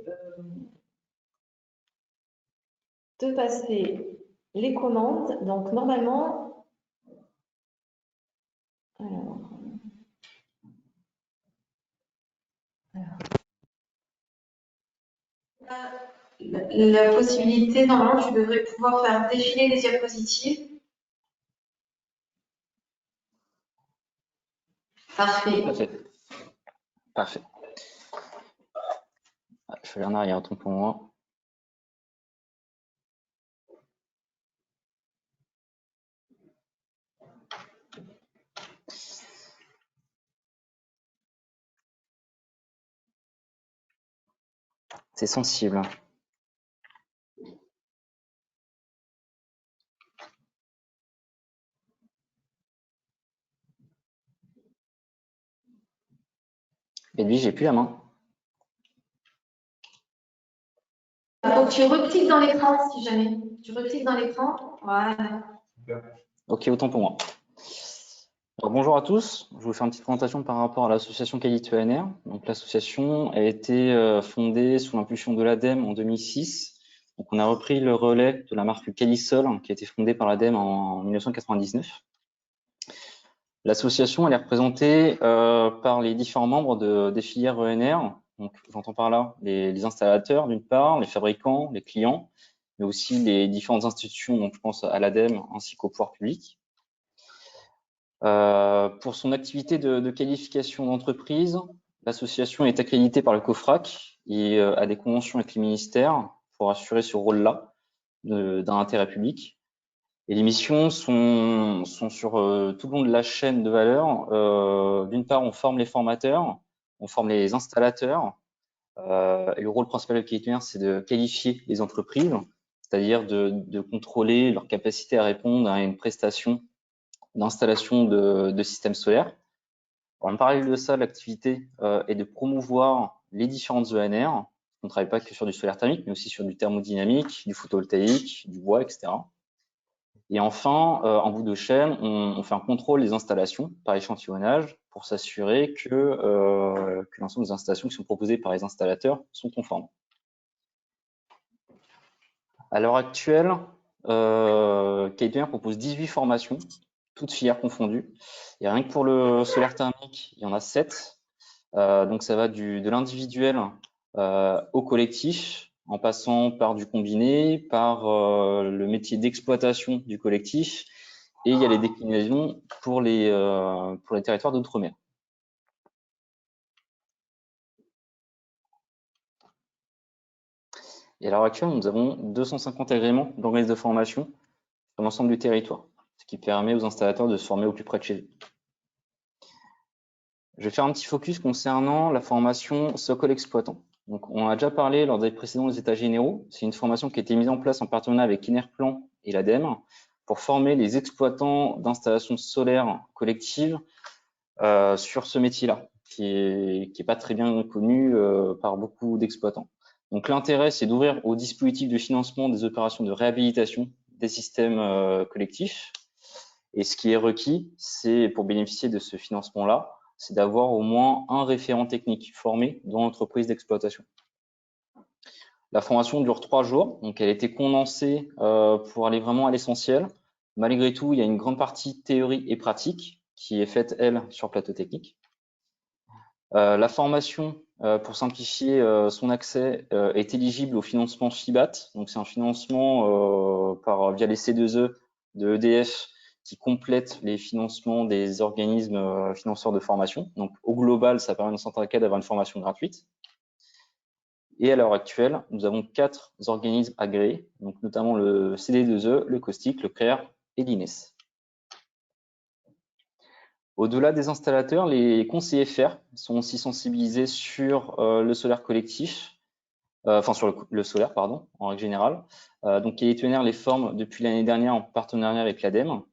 Speaker 1: te passer les commandes. Donc normalement, la possibilité, normalement, tu devrais pouvoir faire défiler les diapositives. Parfait.
Speaker 4: Parfait. Parfait. Je vais aller en arrière, autant pour moi. C'est sensible. Et lui, j'ai plus la main.
Speaker 1: Donc tu recliques dans l'écran si jamais. Tu recliques dans l'écran. Voilà.
Speaker 4: Ok, autant pour moi. Alors, bonjour à tous. Je vais vous faire une petite présentation par rapport à l'association Qualité ENR. Donc l'association a été fondée sous l'impulsion de l'ADEME en 2006. Donc on a repris le relais de la marque Qualisol qui a été fondée par l'ADEME en 1999. L'association elle est représentée par les différents membres des filières ENR. Donc j'entends par là les installateurs d'une part, les fabricants, les clients, mais aussi les différentes institutions, donc je pense à l'ADEME ainsi qu'au pouvoir public. Pour son activité de qualification d'entreprise, l'association est accréditée par le COFRAC et a des conventions avec les ministères pour assurer ce rôle-là d'un intérêt public. Et les missions sont sur tout le long de la chaîne de valeur. D'une part, on forme les formateurs, on forme les installateurs. Et le rôle principal de Qualité, c'est de qualifier les entreprises, c'est-à-dire de contrôler leur capacité à répondre à une prestation d'installation de systèmes solaires. En parallèle de ça, l'activité est de promouvoir les différentes ENR. On ne travaille pas que sur du solaire thermique, mais aussi sur du thermodynamique, du photovoltaïque, du bois, etc. Et enfin, en bout de chaîne, on fait un contrôle des installations par échantillonnage pour s'assurer que l'ensemble des installations qui sont proposées par les installateurs sont conformes. À l'heure actuelle, Qualité propose 18 formations, toutes filières confondues. Et rien que pour le solaire thermique, il y en a 7. Donc ça va de l'individuel au collectif, en passant par du combiné, par le métier d'exploitation du collectif, et il y a les déclinaisons pour les territoires d'outre-mer. Et à l'heure actuelle, nous avons 250 agréments d'organismes de formation sur l'ensemble du territoire, ce qui permet aux installateurs de se former au plus près de chez eux. Je vais faire un petit focus concernant la formation Socol exploitant. Donc, on a déjà parlé lors des précédents états généraux. C'est une formation qui a été mise en place en partenariat avec Inerplan et l'ADEME pour former les exploitants d'installations solaires collectives sur ce métier-là, qui est pas très bien connu par beaucoup d'exploitants. Donc, l'intérêt, c'est d'ouvrir au dispositif de financement des opérations de réhabilitation des systèmes collectifs. Et ce qui est requis, c'est pour bénéficier de ce financement-là, c'est d'avoir au moins un référent technique formé dans l'entreprise d'exploitation. La formation dure 3 jours, donc elle a été condensée pour aller vraiment à l'essentiel. Malgré tout, il y a une grande partie théorie et pratique qui est faite, elle, sur plateau technique. La formation, pour simplifier son accès, est éligible au financement FIBAT. Donc c'est un financement via les C2E de EDF qui complète les financements des organismes financeurs de formation. Donc, au global, ça permet dans certains cas d'avoir une formation gratuite. Et à l'heure actuelle, nous avons 4 organismes agréés, donc notamment le CD2E, le COSTIC, le CRER et l'INES. Au-delà des installateurs, les conseillers FR sont aussi sensibilisés sur le solaire collectif, sur le solaire, pardon, en règle générale. Donc, Qualité ENR les forme depuis l'année dernière en partenariat avec l'ADEME.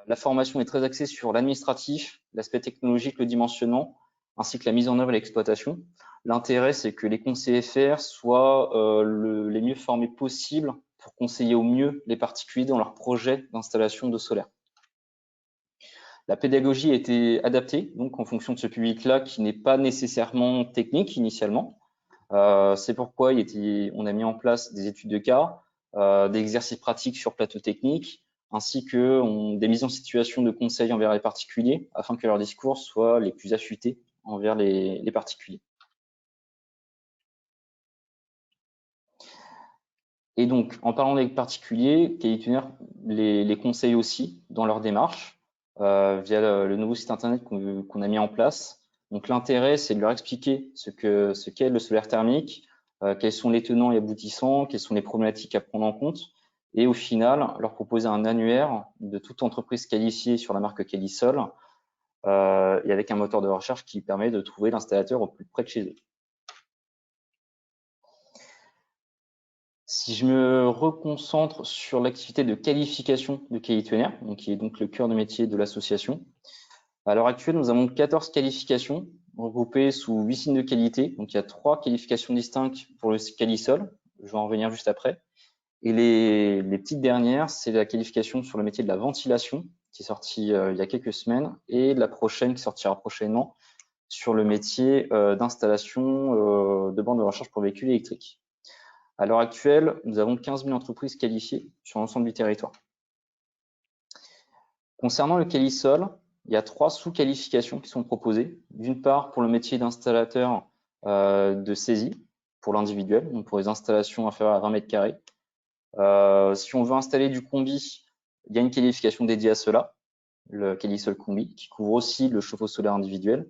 Speaker 4: La formation est très axée sur l'administratif, l'aspect technologique, le dimensionnement, ainsi que la mise en œuvre et l'exploitation. L'intérêt, c'est que les conseillers FR soient les mieux formés possibles pour conseiller au mieux les particuliers dans leur projet d'installation de solaire. La pédagogie a été adaptée donc en fonction de ce public-là qui n'est pas nécessairement technique initialement. C'est pourquoi on a mis en place des études de cas, des exercices pratiques sur plateau technique, ainsi que des mises en situation de conseils envers les particuliers, afin que leurs discours soient les plus affûtés envers les particuliers. Et donc, en parlant des particuliers, Qualituner les conseille aussi dans leur démarche via le nouveau site internet qu'on a mis en place. Donc, l'intérêt, c'est de leur expliquer ce qu'est le solaire thermique, quels sont les tenants et aboutissants, quelles sont les problématiques à prendre en compte, et au final, leur proposer un annuaire de toute entreprise qualifiée sur la marque Qualisol et avec un moteur de recherche qui permet de trouver l'installateur au plus près de chez eux. Si je me reconcentre sur l'activité de qualification de Qualituner, qui est donc le cœur de métier de l'association, à l'heure actuelle, nous avons 14 qualifications regroupées sous 8 signes de qualité. Donc, il y a 3 qualifications distinctes pour le Qualisol. Je vais en revenir juste après. Et les petites dernières, c'est la qualification sur le métier de la ventilation, qui est sortie il y a quelques semaines, et la prochaine qui sortira prochainement sur le métier d'installation de bornes de recharge pour véhicules électriques. À l'heure actuelle, nous avons 15 000 entreprises qualifiées sur l'ensemble du territoire. Concernant le Qualisol, il y a 3 sous-qualifications qui sont proposées. D'une part, pour le métier d'installateur de saisie, pour l'individuel, donc pour les installations inférieures à 20 mètres carrés. Si on veut installer du combi, il y a une qualification dédiée à cela, le Qualisol Combi, qui couvre aussi le chauffe-eau solaire individuel.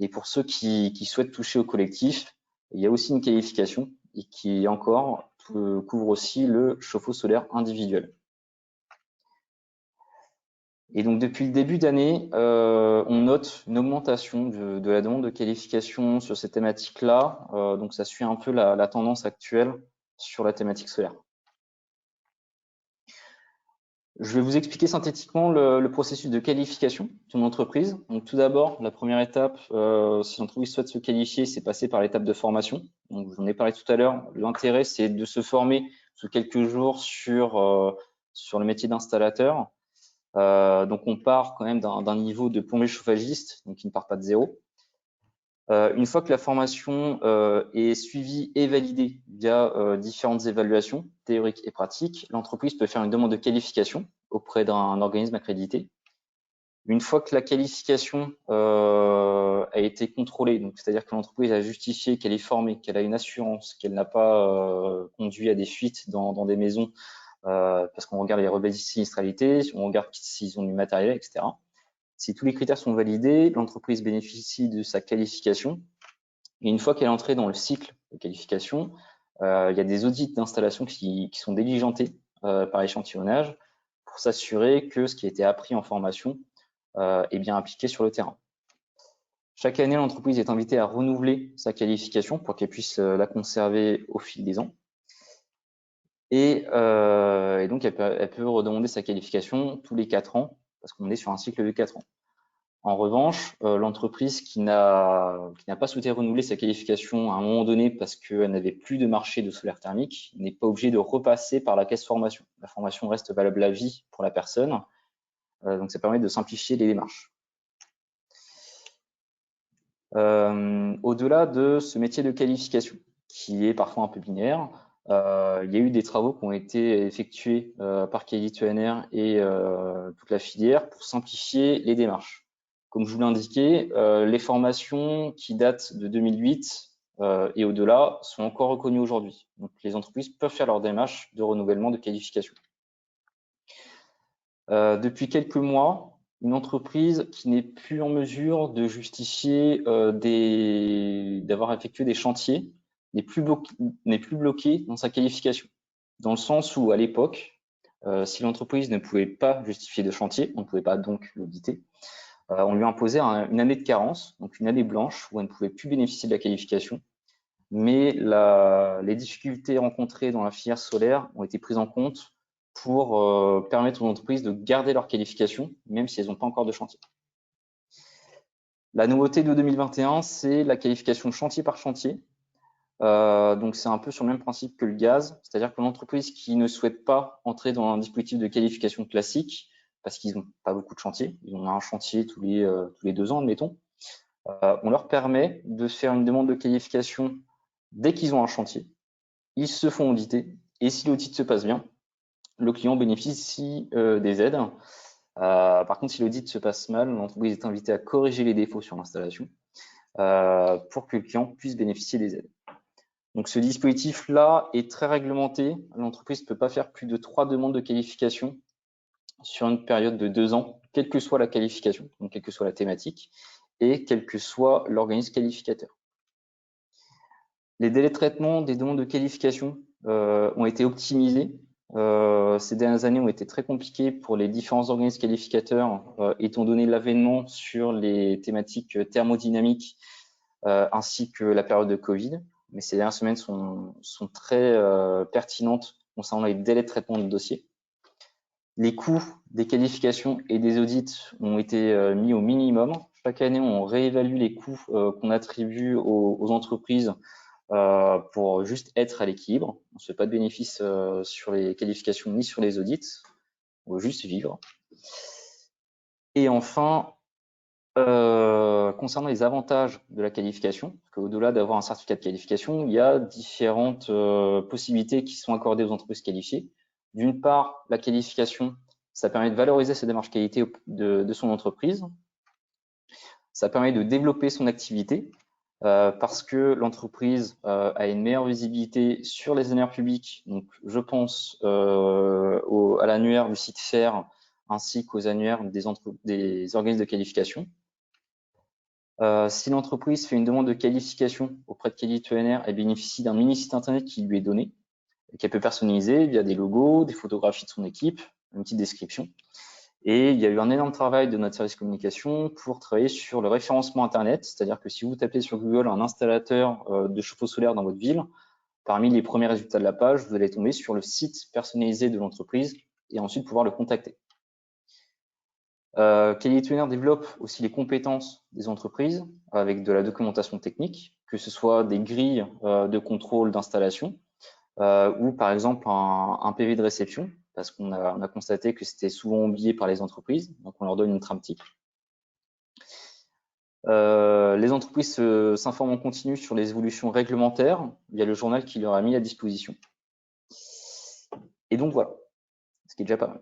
Speaker 4: Et pour ceux qui souhaitent toucher au collectif, il y a aussi une qualification et qui encore couvre aussi le chauffe-eau solaire individuel. Et donc depuis le début d'année, on note une augmentation de la demande de qualification sur ces thématiques-là. Donc ça suit un peu la tendance actuelle sur la thématique solaire. Je vais vous expliquer synthétiquement le processus de qualification d'une entreprise. Donc tout d'abord, la première étape, si l'entreprise souhaite se qualifier, c'est passer par l'étape de formation. Donc j'en ai parlé tout à l'heure. L'intérêt, c'est de se former sous quelques jours sur le métier d'installateur. Donc on part quand même d'un niveau de plombier chauffagiste, donc qui ne part pas de zéro. Une fois que la formation est suivie et validée via différentes évaluations théoriques et pratiques, l'entreprise peut faire une demande de qualification auprès d'un organisme accrédité. Une fois que la qualification a été contrôlée, donc c'est-à-dire que l'entreprise a justifié qu'elle est formée, qu'elle a une assurance, qu'elle n'a pas conduit à des fuites dans des maisons, parce qu'on regarde les rebelles de sinistralité, on regarde s'ils ont du matériel, etc. Si tous les critères sont validés, l'entreprise bénéficie de sa qualification. Et une fois qu'elle est entrée dans le cycle de qualification, il y a des audits d'installation qui sont diligentés par échantillonnage pour s'assurer que ce qui a été appris en formation est bien appliqué sur le terrain. Chaque année, l'entreprise est invitée à renouveler sa qualification pour qu'elle puisse la conserver au fil des ans. Et donc, elle peut redemander sa qualification tous les 4 ans parce qu'on est sur un cycle de 4 ans. En revanche, l'entreprise qui n'a pas souhaité renouveler sa qualification à un moment donné parce qu'elle n'avait plus de marché de solaire thermique n'est pas obligée de repasser par la caisse formation. La formation reste valable à vie pour la personne, donc ça permet de simplifier les démarches. Au-delà de ce métier de qualification, qui est parfois un peu binaire, il y a eu des travaux qui ont été effectués par Qualituner et toute la filière pour simplifier les démarches. Comme je vous l'ai indiqué, les formations qui datent de 2008 et au-delà sont encore reconnues aujourd'hui. Donc, les entreprises peuvent faire leur démarche de renouvellement de qualification. Depuis quelques mois, une entreprise qui n'est plus en mesure de justifier d'avoir effectué des chantiers n'est plus bloquée dans sa qualification. Dans le sens où, à l'époque, si l'entreprise ne pouvait pas justifier de chantier, on ne pouvait pas donc l'auditer, on lui imposait une année de carence, donc une année blanche où elle ne pouvait plus bénéficier de la qualification. Mais les difficultés rencontrées dans la filière solaire ont été prises en compte pour permettre aux entreprises de garder leur qualification, même si elles n'ont pas encore de chantier. La nouveauté de 2021, c'est la qualification chantier par chantier. Donc, c'est un peu sur le même principe que le gaz, c'est-à-dire que l'entreprise qui ne souhaite pas entrer dans un dispositif de qualification classique, parce qu'ils n'ont pas beaucoup de chantiers, ils ont un chantier tous les 2 ans, admettons, on leur permet de faire une demande de qualification dès qu'ils ont un chantier. Ils se font auditer et si l'audit se passe bien, le client bénéficie des aides. Par contre, si l'audit se passe mal, l'entreprise est invitée à corriger les défauts sur l'installation pour que le client puisse bénéficier des aides. Donc, ce dispositif-là est très réglementé. L'entreprise ne peut pas faire plus de 3 demandes de qualification sur une période de 2 ans, quelle que soit la qualification, donc quelle que soit la thématique, et quel que soit l'organisme qualificateur. Les délais de traitement des demandes de qualification ont été optimisés. Ces dernières années ont été très compliquées pour les différents organismes qualificateurs, étant donné l'avènement sur les thématiques thermodynamiques ainsi que la période de Covid. Mais ces dernières semaines sont très pertinentes concernant les délais de traitement de dossiers. Les coûts des qualifications et des audits ont été mis au minimum. Chaque année, on réévalue les coûts qu'on attribue aux entreprises pour juste être à l'équilibre. On ne se fait pas de bénéfice sur les qualifications ni sur les audits. On veut juste vivre. Et enfin, concernant les avantages de la qualification, parce qu'au-delà d'avoir un certificat de qualification, il y a différentes possibilités qui sont accordées aux entreprises qualifiées. D'une part, la qualification, ça permet de valoriser sa démarche qualité de son entreprise. Ça permet de développer son activité parce que l'entreprise a une meilleure visibilité sur les annuaires publics. Donc, je pense à l'annuaire du site FAIR ainsi qu'aux annuaires des organismes de qualification. Si l'entreprise fait une demande de qualification auprès de Quality ENR, elle bénéficie d'un mini site internet qui lui est donné, qu'elle peut personnaliser via des logos, des photographies de son équipe, une petite description. Et il y a eu un énorme travail de notre service communication pour travailler sur le référencement internet, c'est-à-dire que si vous tapez sur Google un installateur de chauffe-eau solaire dans votre ville, parmi les premiers résultats de la page, vous allez tomber sur le site personnalisé de l'entreprise et ensuite pouvoir le contacter. Quality ENR développe aussi les compétences des entreprises avec de la documentation technique, que ce soit des grilles de contrôle d'installation ou par exemple un PV de réception, parce qu'on a constaté que c'était souvent oublié par les entreprises, donc on leur donne une trame type. Les entreprises s'informent en continu sur les évolutions réglementaires via le journal qui leur a mis à disposition. Et donc voilà, ce qui est déjà pas mal.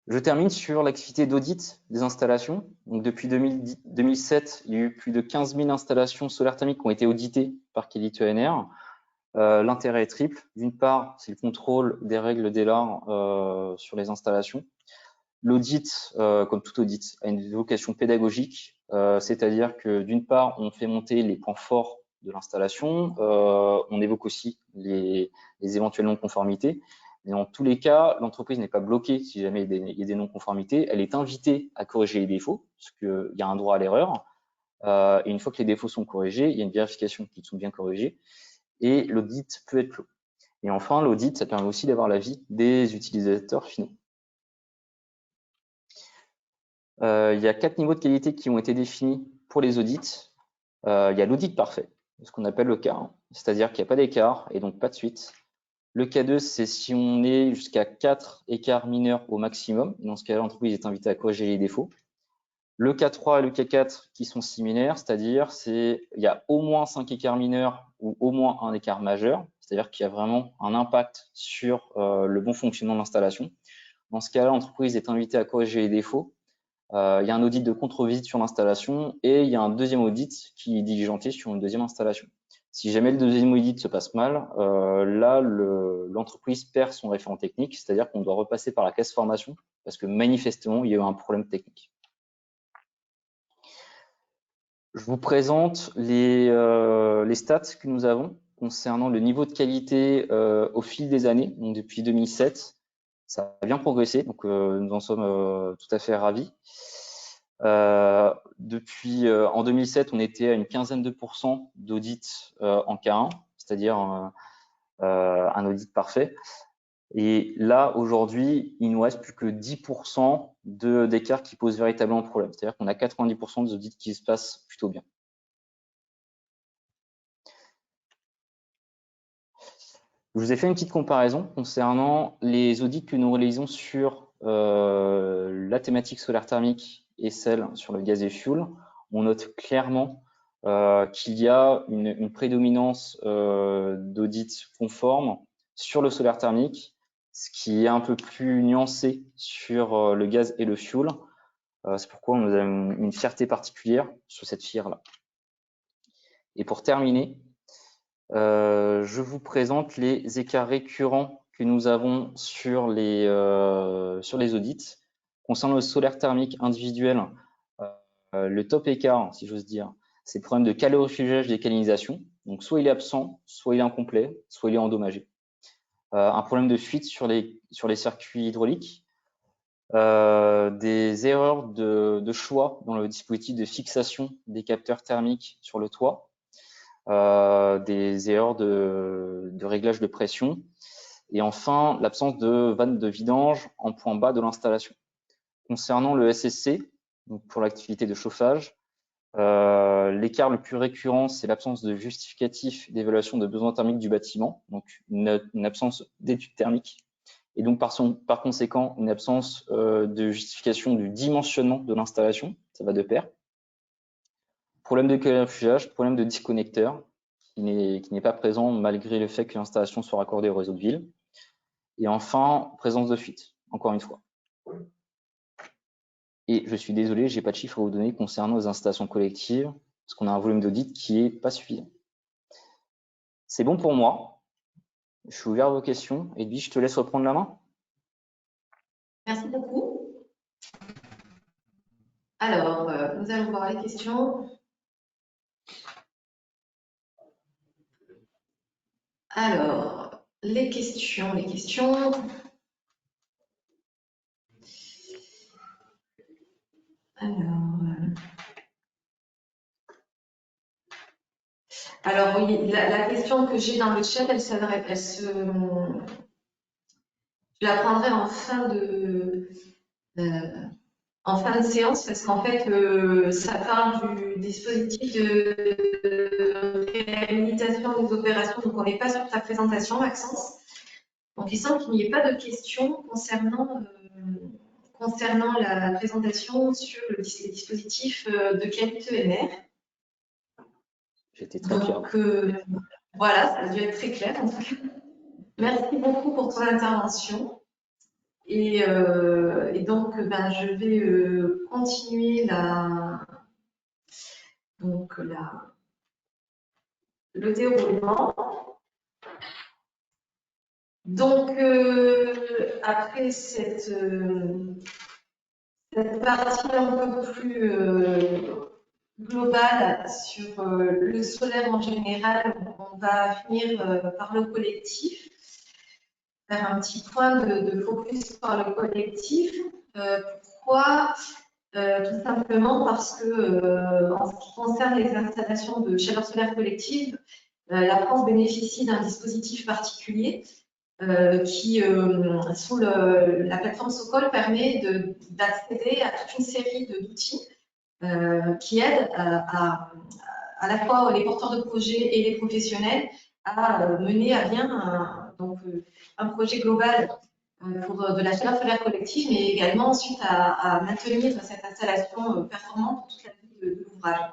Speaker 4: Je termine sur l'activité d'audit des installations. Donc depuis 2007, il y a eu plus de 15 000 installations solaires thermiques qui ont été auditées par Quality ENR. L'intérêt est triple. D'une part, c'est le contrôle des règles d'ELAR sur les installations. L'audit, comme tout audit, a une vocation pédagogique, c'est-à-dire que d'une part, on fait monter les points forts de l'installation, on évoque aussi les éventuelles non-conformités. Mais dans tous les cas, l'entreprise n'est pas bloquée si jamais il y a des non-conformités. Elle est invitée à corriger les défauts, parce qu'il y a un droit à l'erreur. Et une fois que les défauts sont corrigés, il y a une vérification qu'ils sont bien corrigés. Et l'audit peut être clos. Et enfin, l'audit, ça permet aussi d'avoir l'avis des utilisateurs finaux. Il y a 4 niveaux de qualité qui ont été définis pour les audits. Il y a l'audit parfait, ce qu'on appelle le K1, c'est-à-dire qu'il n'y a pas d'écart et donc pas de suite. Le K2, c'est si on est jusqu'à 4 écarts mineurs au maximum. Dans ce cas-là, l'entreprise est invitée à corriger les défauts. Le K3 et le K4 qui sont similaires, c'est-à-dire il y a au moins 5 écarts mineurs ou au moins un écart majeur, c'est-à-dire qu'il y a vraiment un impact sur le bon fonctionnement de l'installation. Dans ce cas-là, l'entreprise est invitée à corriger les défauts. Il y a un audit de contre-visite sur l'installation et il y a un deuxième audit qui est diligenté sur une deuxième installation. Si jamais le deuxième audit se passe mal, là, l'entreprise perd son référent technique, c'est-à-dire qu'on doit repasser par la caisse formation parce que manifestement, il y a eu un problème technique. Je vous présente les stats que nous avons concernant le niveau de qualité au fil des années. Donc, depuis 2007, ça a bien progressé, donc nous en sommes tout à fait ravis. En 2007, on était à une quinzaine de % d'audits en K1, c'est-à-dire un audit parfait. Et là, aujourd'hui, il nous reste plus que 10% d'écart qui posent véritablement problème. C'est-à-dire qu'on a 90% des audits qui se passent plutôt bien. Je vous ai fait une petite comparaison concernant les audits que nous réalisons sur la thématique solaire thermique et celle sur le gaz et fuel. On note clairement qu'il y a une prédominance d'audits conformes sur le solaire thermique, ce qui est un peu plus nuancé sur le gaz et le fuel. C'est pourquoi nous avons une fierté particulière sur cette filière-là. Et pour terminer, je vous présente les écarts récurrents que nous avons sur les audits. Concernant le solaire thermique individuel, le top écart, si j'ose dire, c'est le problème de calorifugage des canalisations. Donc, soit il est absent, soit il est incomplet, soit il est endommagé. Un problème de fuite sur les circuits hydrauliques. Des erreurs de choix dans le dispositif de fixation des capteurs thermiques sur le toit. Des erreurs de réglage de pression. Et enfin, l'absence de vanne de vidange en point bas de l'installation. Concernant le SSC, donc pour l'activité de chauffage, l'écart le plus récurrent, c'est l'absence de justificatif d'évaluation de besoins thermiques du bâtiment, donc une absence d'études thermiques, et donc par conséquent une absence de justification du dimensionnement de l'installation, ça va de pair. Problème de calorifugage, problème de disconnecteur, qui n'est pas présent malgré le fait que l'installation soit raccordée au réseau de ville. Et enfin, présence de fuite, encore une fois. Et je suis désolé, j'ai pas de chiffres à vous donner concernant les installations collectives, parce qu'on a un volume d'audit qui est pas suffisant. C'est bon pour moi. Je suis ouvert à vos questions. Edwige, je te laisse reprendre la main.
Speaker 1: Merci beaucoup. Alors, nous allons voir les questions. Alors, les questions. Alors oui, la question que j'ai dans le chat, je la prendrai en fin de séance parce qu'en fait, ça parle du dispositif de réhabilitation des opérations, donc on n'est pas sur ta présentation, Maxence. Donc il semble qu'il n'y ait pas de questions concernant la présentation sur les dispositifs de qualité ENR.
Speaker 4: J'étais très fier.
Speaker 1: Donc voilà, ça a dû être très clair en tout cas. Merci beaucoup pour ton intervention. Et donc, je vais continuer le déroulement. Donc, après cette partie un peu plus globale sur le solaire en général, on va finir par le collectif. Faire un petit point de focus par le collectif. Pourquoi tout simplement parce que en ce qui concerne les installations de chaleur solaire collective, la France bénéficie d'un dispositif particulier qui, sous la plateforme Socol, permet d'accéder à toute une série d'outils qui aident à la fois les porteurs de projets et les professionnels à mener à bien un projet global pour de la chaleur solaire collective, mais également ensuite à maintenir cette installation performante pour toute la vie de l'ouvrage.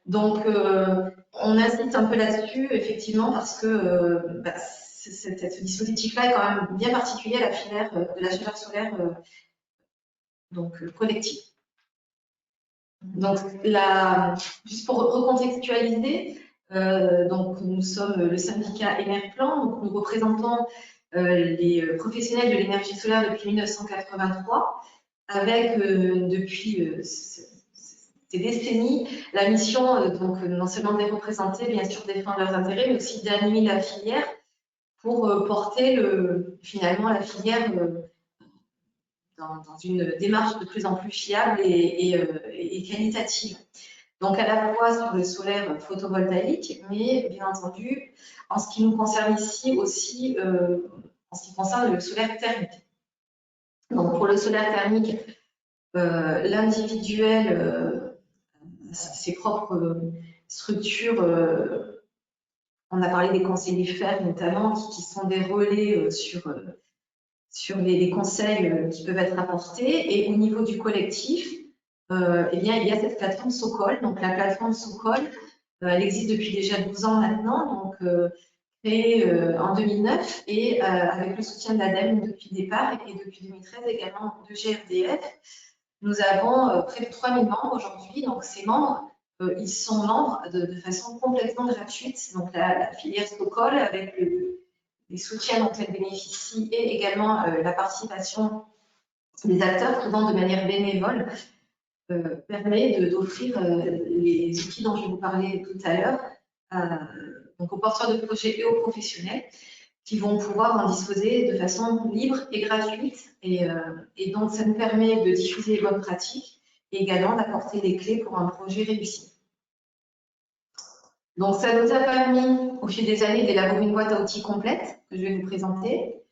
Speaker 1: Donc, on insiste un peu là-dessus, effectivement, parce que ce dispositif-là est quand même bien particulier à la filière de la chaleur solaire collective. Donc, juste pour recontextualiser, donc nous sommes le syndicat Enerplan, donc nous représentons les professionnels de l'énergie solaire depuis 1983, avec depuis ces décennies la mission donc non seulement de les représenter, bien sûr défendre leurs intérêts, mais aussi d'animer la filière pour porter finalement la filière dans une démarche de plus en plus fiable et qualitative. Donc à la fois sur le solaire photovoltaïque, mais bien entendu, en ce qui nous concerne ici aussi, en ce qui concerne le solaire thermique. Donc pour le solaire thermique, l'individuel, ses propres structures On a parlé des conseillers FAIR notamment, qui sont des relais sur les conseils qui peuvent être apportés. Et au niveau du collectif, eh bien, il y a cette plateforme Socol. Donc la plateforme Socol, elle existe depuis déjà 12 ans maintenant, donc créée en 2009 et avec le soutien de l'ADEME depuis le départ et depuis 2013 également de GRDF. Nous avons près de 3000 membres aujourd'hui. Donc ces membres, ils sont membres de façon complètement gratuite. Donc la filière Socol avec les soutiens dont elle bénéficie et également la participation des acteurs qui vont de manière bénévole permet d'offrir les outils dont je vais vous parler tout à l'heure donc aux porteurs de projets et aux professionnels qui vont pouvoir en disposer de façon libre et gratuite. Et donc, ça nous permet de diffuser les bonnes pratiques et également d'apporter les clés pour un projet réussi. Donc, ça nous a permis, au fil des années, d'élaborer une boîte à outils complète que je vais vous présenter.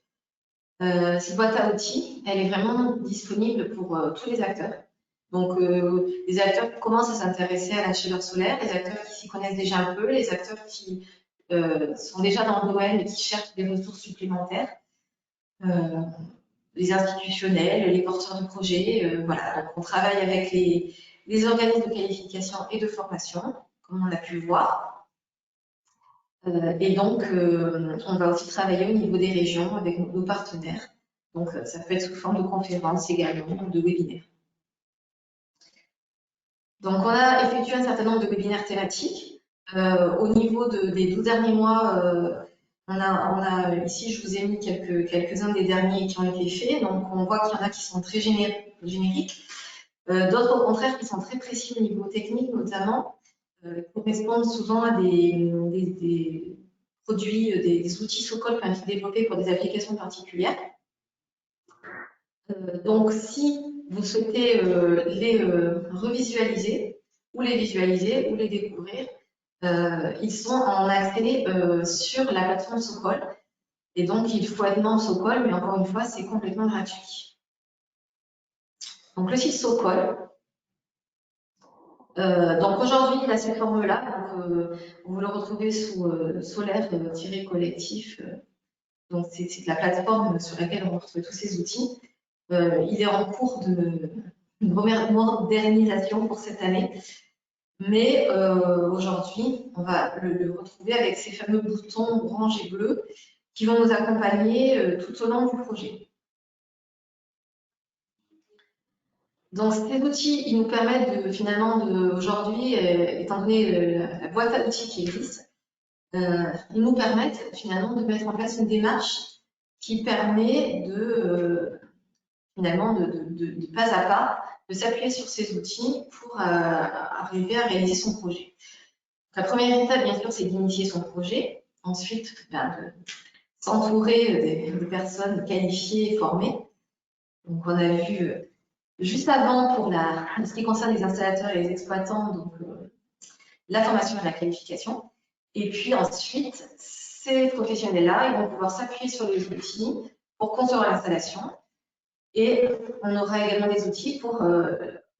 Speaker 1: Cette boîte à outils, elle est vraiment disponible pour tous les acteurs. Donc, les acteurs qui commencent à s'intéresser à la chaleur solaire, les acteurs qui s'y connaissent déjà un peu, les acteurs qui sont déjà dans le domaine et qui cherchent des ressources supplémentaires, les institutionnels, les porteurs de projets. Voilà, donc on travaille avec les organismes de qualification et de formation, comme on a pu le voir. Et donc, on va aussi travailler au niveau des régions avec nos partenaires. Donc, ça peut être sous forme de conférences également, de webinaires. Donc, on a effectué un certain nombre de webinaires thématiques. Au niveau des 12 derniers mois, on a ici, je vous ai mis quelques-uns des derniers qui ont été faits. Donc, on voit qu'il y en a qui sont très génériques, d'autres au contraire qui sont très précis au niveau technique, notamment, correspondent souvent à des produits, des outils Socol qui ont été développés pour des applications particulières. Donc, si vous souhaitez les revisualiser, ou les visualiser, ou les découvrir, ils sont en accès sur la plateforme Socol. Et donc, il faut être membre Socol, mais encore une fois, c'est complètement gratuit. Donc, le site Socol. Donc, aujourd'hui, il a cette forme-là. Vous le retrouvez sous solaire-collectif. Donc, c'est la plateforme sur laquelle on retrouve tous ces outils. Il est en cours de modernisation pour cette année. Mais aujourd'hui, on va le retrouver avec ces fameux boutons orange et bleu qui vont nous accompagner tout au long du projet. Donc, ces outils, ils nous permettent finalement aujourd'hui, étant donné la boîte à outils qui existe, ils nous permettent finalement de mettre en place une démarche qui permet finalement de pas à pas, de s'appuyer sur ces outils pour arriver à réaliser son projet. La première étape, bien sûr, c'est d'initier son projet. Ensuite, de s'entourer des personnes qualifiées et formées. Donc, on a vu juste avant, pour ce qui concerne les installateurs et les exploitants, donc la formation et la qualification. Et puis ensuite, ces professionnels-là, ils vont pouvoir s'appuyer sur les outils pour concevoir l'installation. Et on aura également des outils pour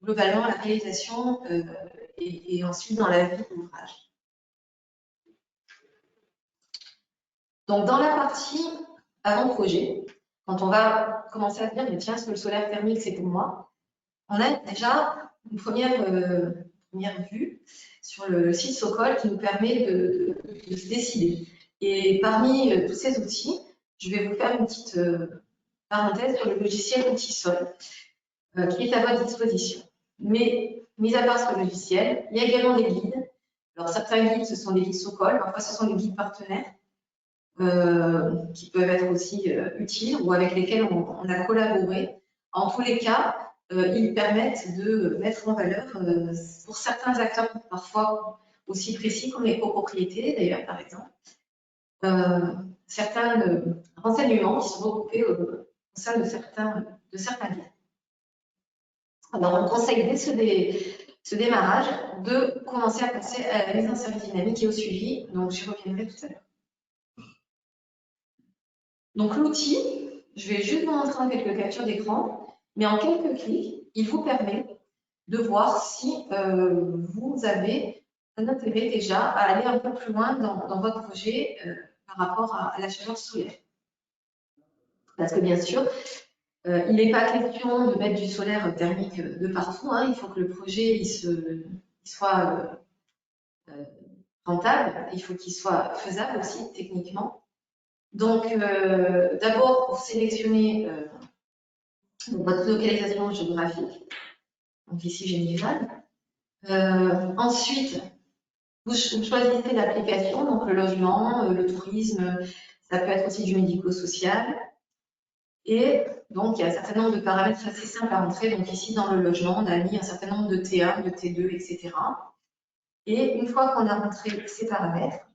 Speaker 1: globalement la réalisation et ensuite dans la vie de l'ouvrage. Donc, dans la partie avant-projet, quand on va commencer à dire, mais tiens, ce que le solaire thermique, c'est pour moi, on a déjà une première vue sur le site Socol qui nous permet de se décider. Et parmi tous ces outils, je vais vous faire une petite parenthèse sur le logiciel Outil-Sol, qui est à votre disposition. Mais, mis à part ce logiciel, il y a également des guides. Alors, certains guides, ce sont des guides Socol, parfois ce sont des guides partenaires. Qui peuvent être aussi utiles ou avec lesquels on a collaboré. En tous les cas, ils permettent de mettre en valeur, pour certains acteurs parfois aussi précis comme les copropriétés d'ailleurs par exemple, certains renseignements qui sont regroupés au sein de certains guides. Alors on conseille dès ce démarrage de commencer à passer à la mise en service dynamique et au suivi, donc j'y reviendrai tout à l'heure. Donc l'outil, je vais juste vous montrer en quelques captures d'écran, mais en quelques clics, il vous permet de voir si vous avez un intérêt déjà à aller un peu plus loin dans votre projet par rapport à la chaleur solaire. Parce que bien sûr, il n'est pas question de mettre du solaire thermique de partout. Hein. Il faut que le projet il soit rentable, il faut qu'il soit faisable aussi techniquement. Donc, d'abord, pour sélectionner votre localisation géographique, donc ici Généval. Ensuite, vous choisissez l'application, donc le logement, le tourisme, ça peut être aussi du médico-social. Et donc, il y a un certain nombre de paramètres assez simples à entrer. Donc ici, dans le logement, on a mis un certain nombre de T1, de T2, etc. Et une fois qu'on a rentré ces paramètres,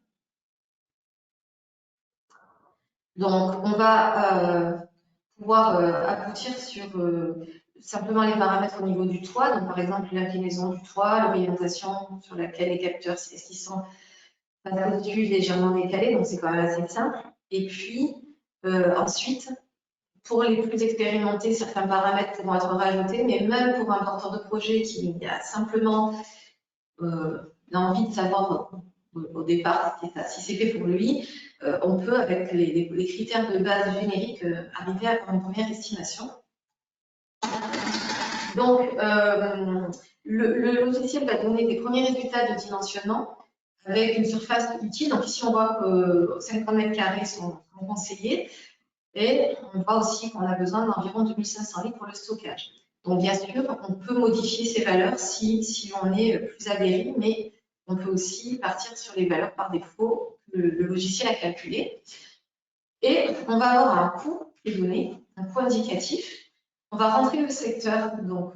Speaker 1: donc on va pouvoir aboutir sur simplement les paramètres au niveau du toit. Donc par exemple, l'inclinaison du toit, l'orientation sur laquelle les capteurs, est-ce qu'ils sont pas au-dessus, légèrement décalés, donc c'est quand même assez simple. Et puis ensuite, pour les plus expérimentés, certains paramètres pourront être rajoutés, mais même pour un porteur de projet qui a simplement l'envie de savoir au départ si c'est fait pour lui, on peut, avec les critères de base génériques, arriver à avoir une première estimation. Donc, le logiciel va donner des premiers résultats de dimensionnement avec une surface utile. Donc ici, on voit que 50 mètres carrés sont conseillés. Et on voit aussi qu'on a besoin d'environ 2500 litres pour le stockage. Donc, bien sûr, on peut modifier ces valeurs si on est plus aguerri, mais on peut aussi partir sur les valeurs par défaut que le logiciel a calculées. Et on va avoir un coût qui est donné, un coût indicatif. On va rentrer le secteur, donc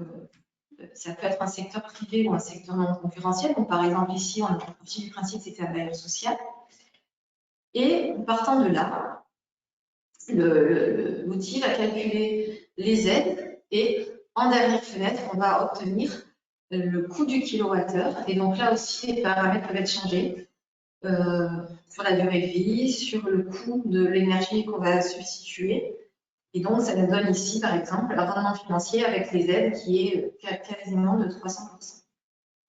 Speaker 1: ça peut être un secteur privé ou un secteur non concurrentiel. Donc, par exemple, ici, on est parti du principe que c'était un bailleur social. Et partant de là, l'outil va calculer les aides et en dernière fenêtre, on va obtenir le coût du kilowattheure. Et donc là aussi, les paramètres peuvent être changés sur la durée de vie, sur le coût de l'énergie qu'on va substituer. Et donc, ça nous donne ici, par exemple, un rendement financier avec les aides qui est quasiment de 300%.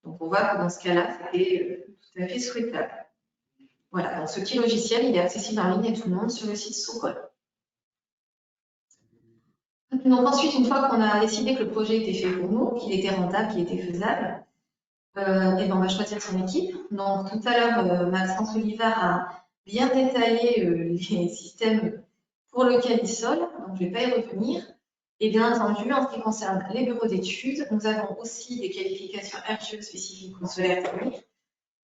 Speaker 1: Donc, on voit que dans ce cas-là, c'est tout à fait souhaitable. Voilà, donc ce petit logiciel, il est accessible en ligne à tout le monde sur le site Socol. Donc ensuite, une fois qu'on a décidé que le projet était fait pour nous, qu'il était rentable, qu'il était faisable, et ben on va choisir son équipe. Donc tout à l'heure, Maxence Olivard a bien détaillé les systèmes pour le Calisol, donc je ne vais pas y revenir. Et bien entendu, en ce qui concerne les bureaux d'études, nous avons aussi des qualifications RGE spécifiques au solaire thermique.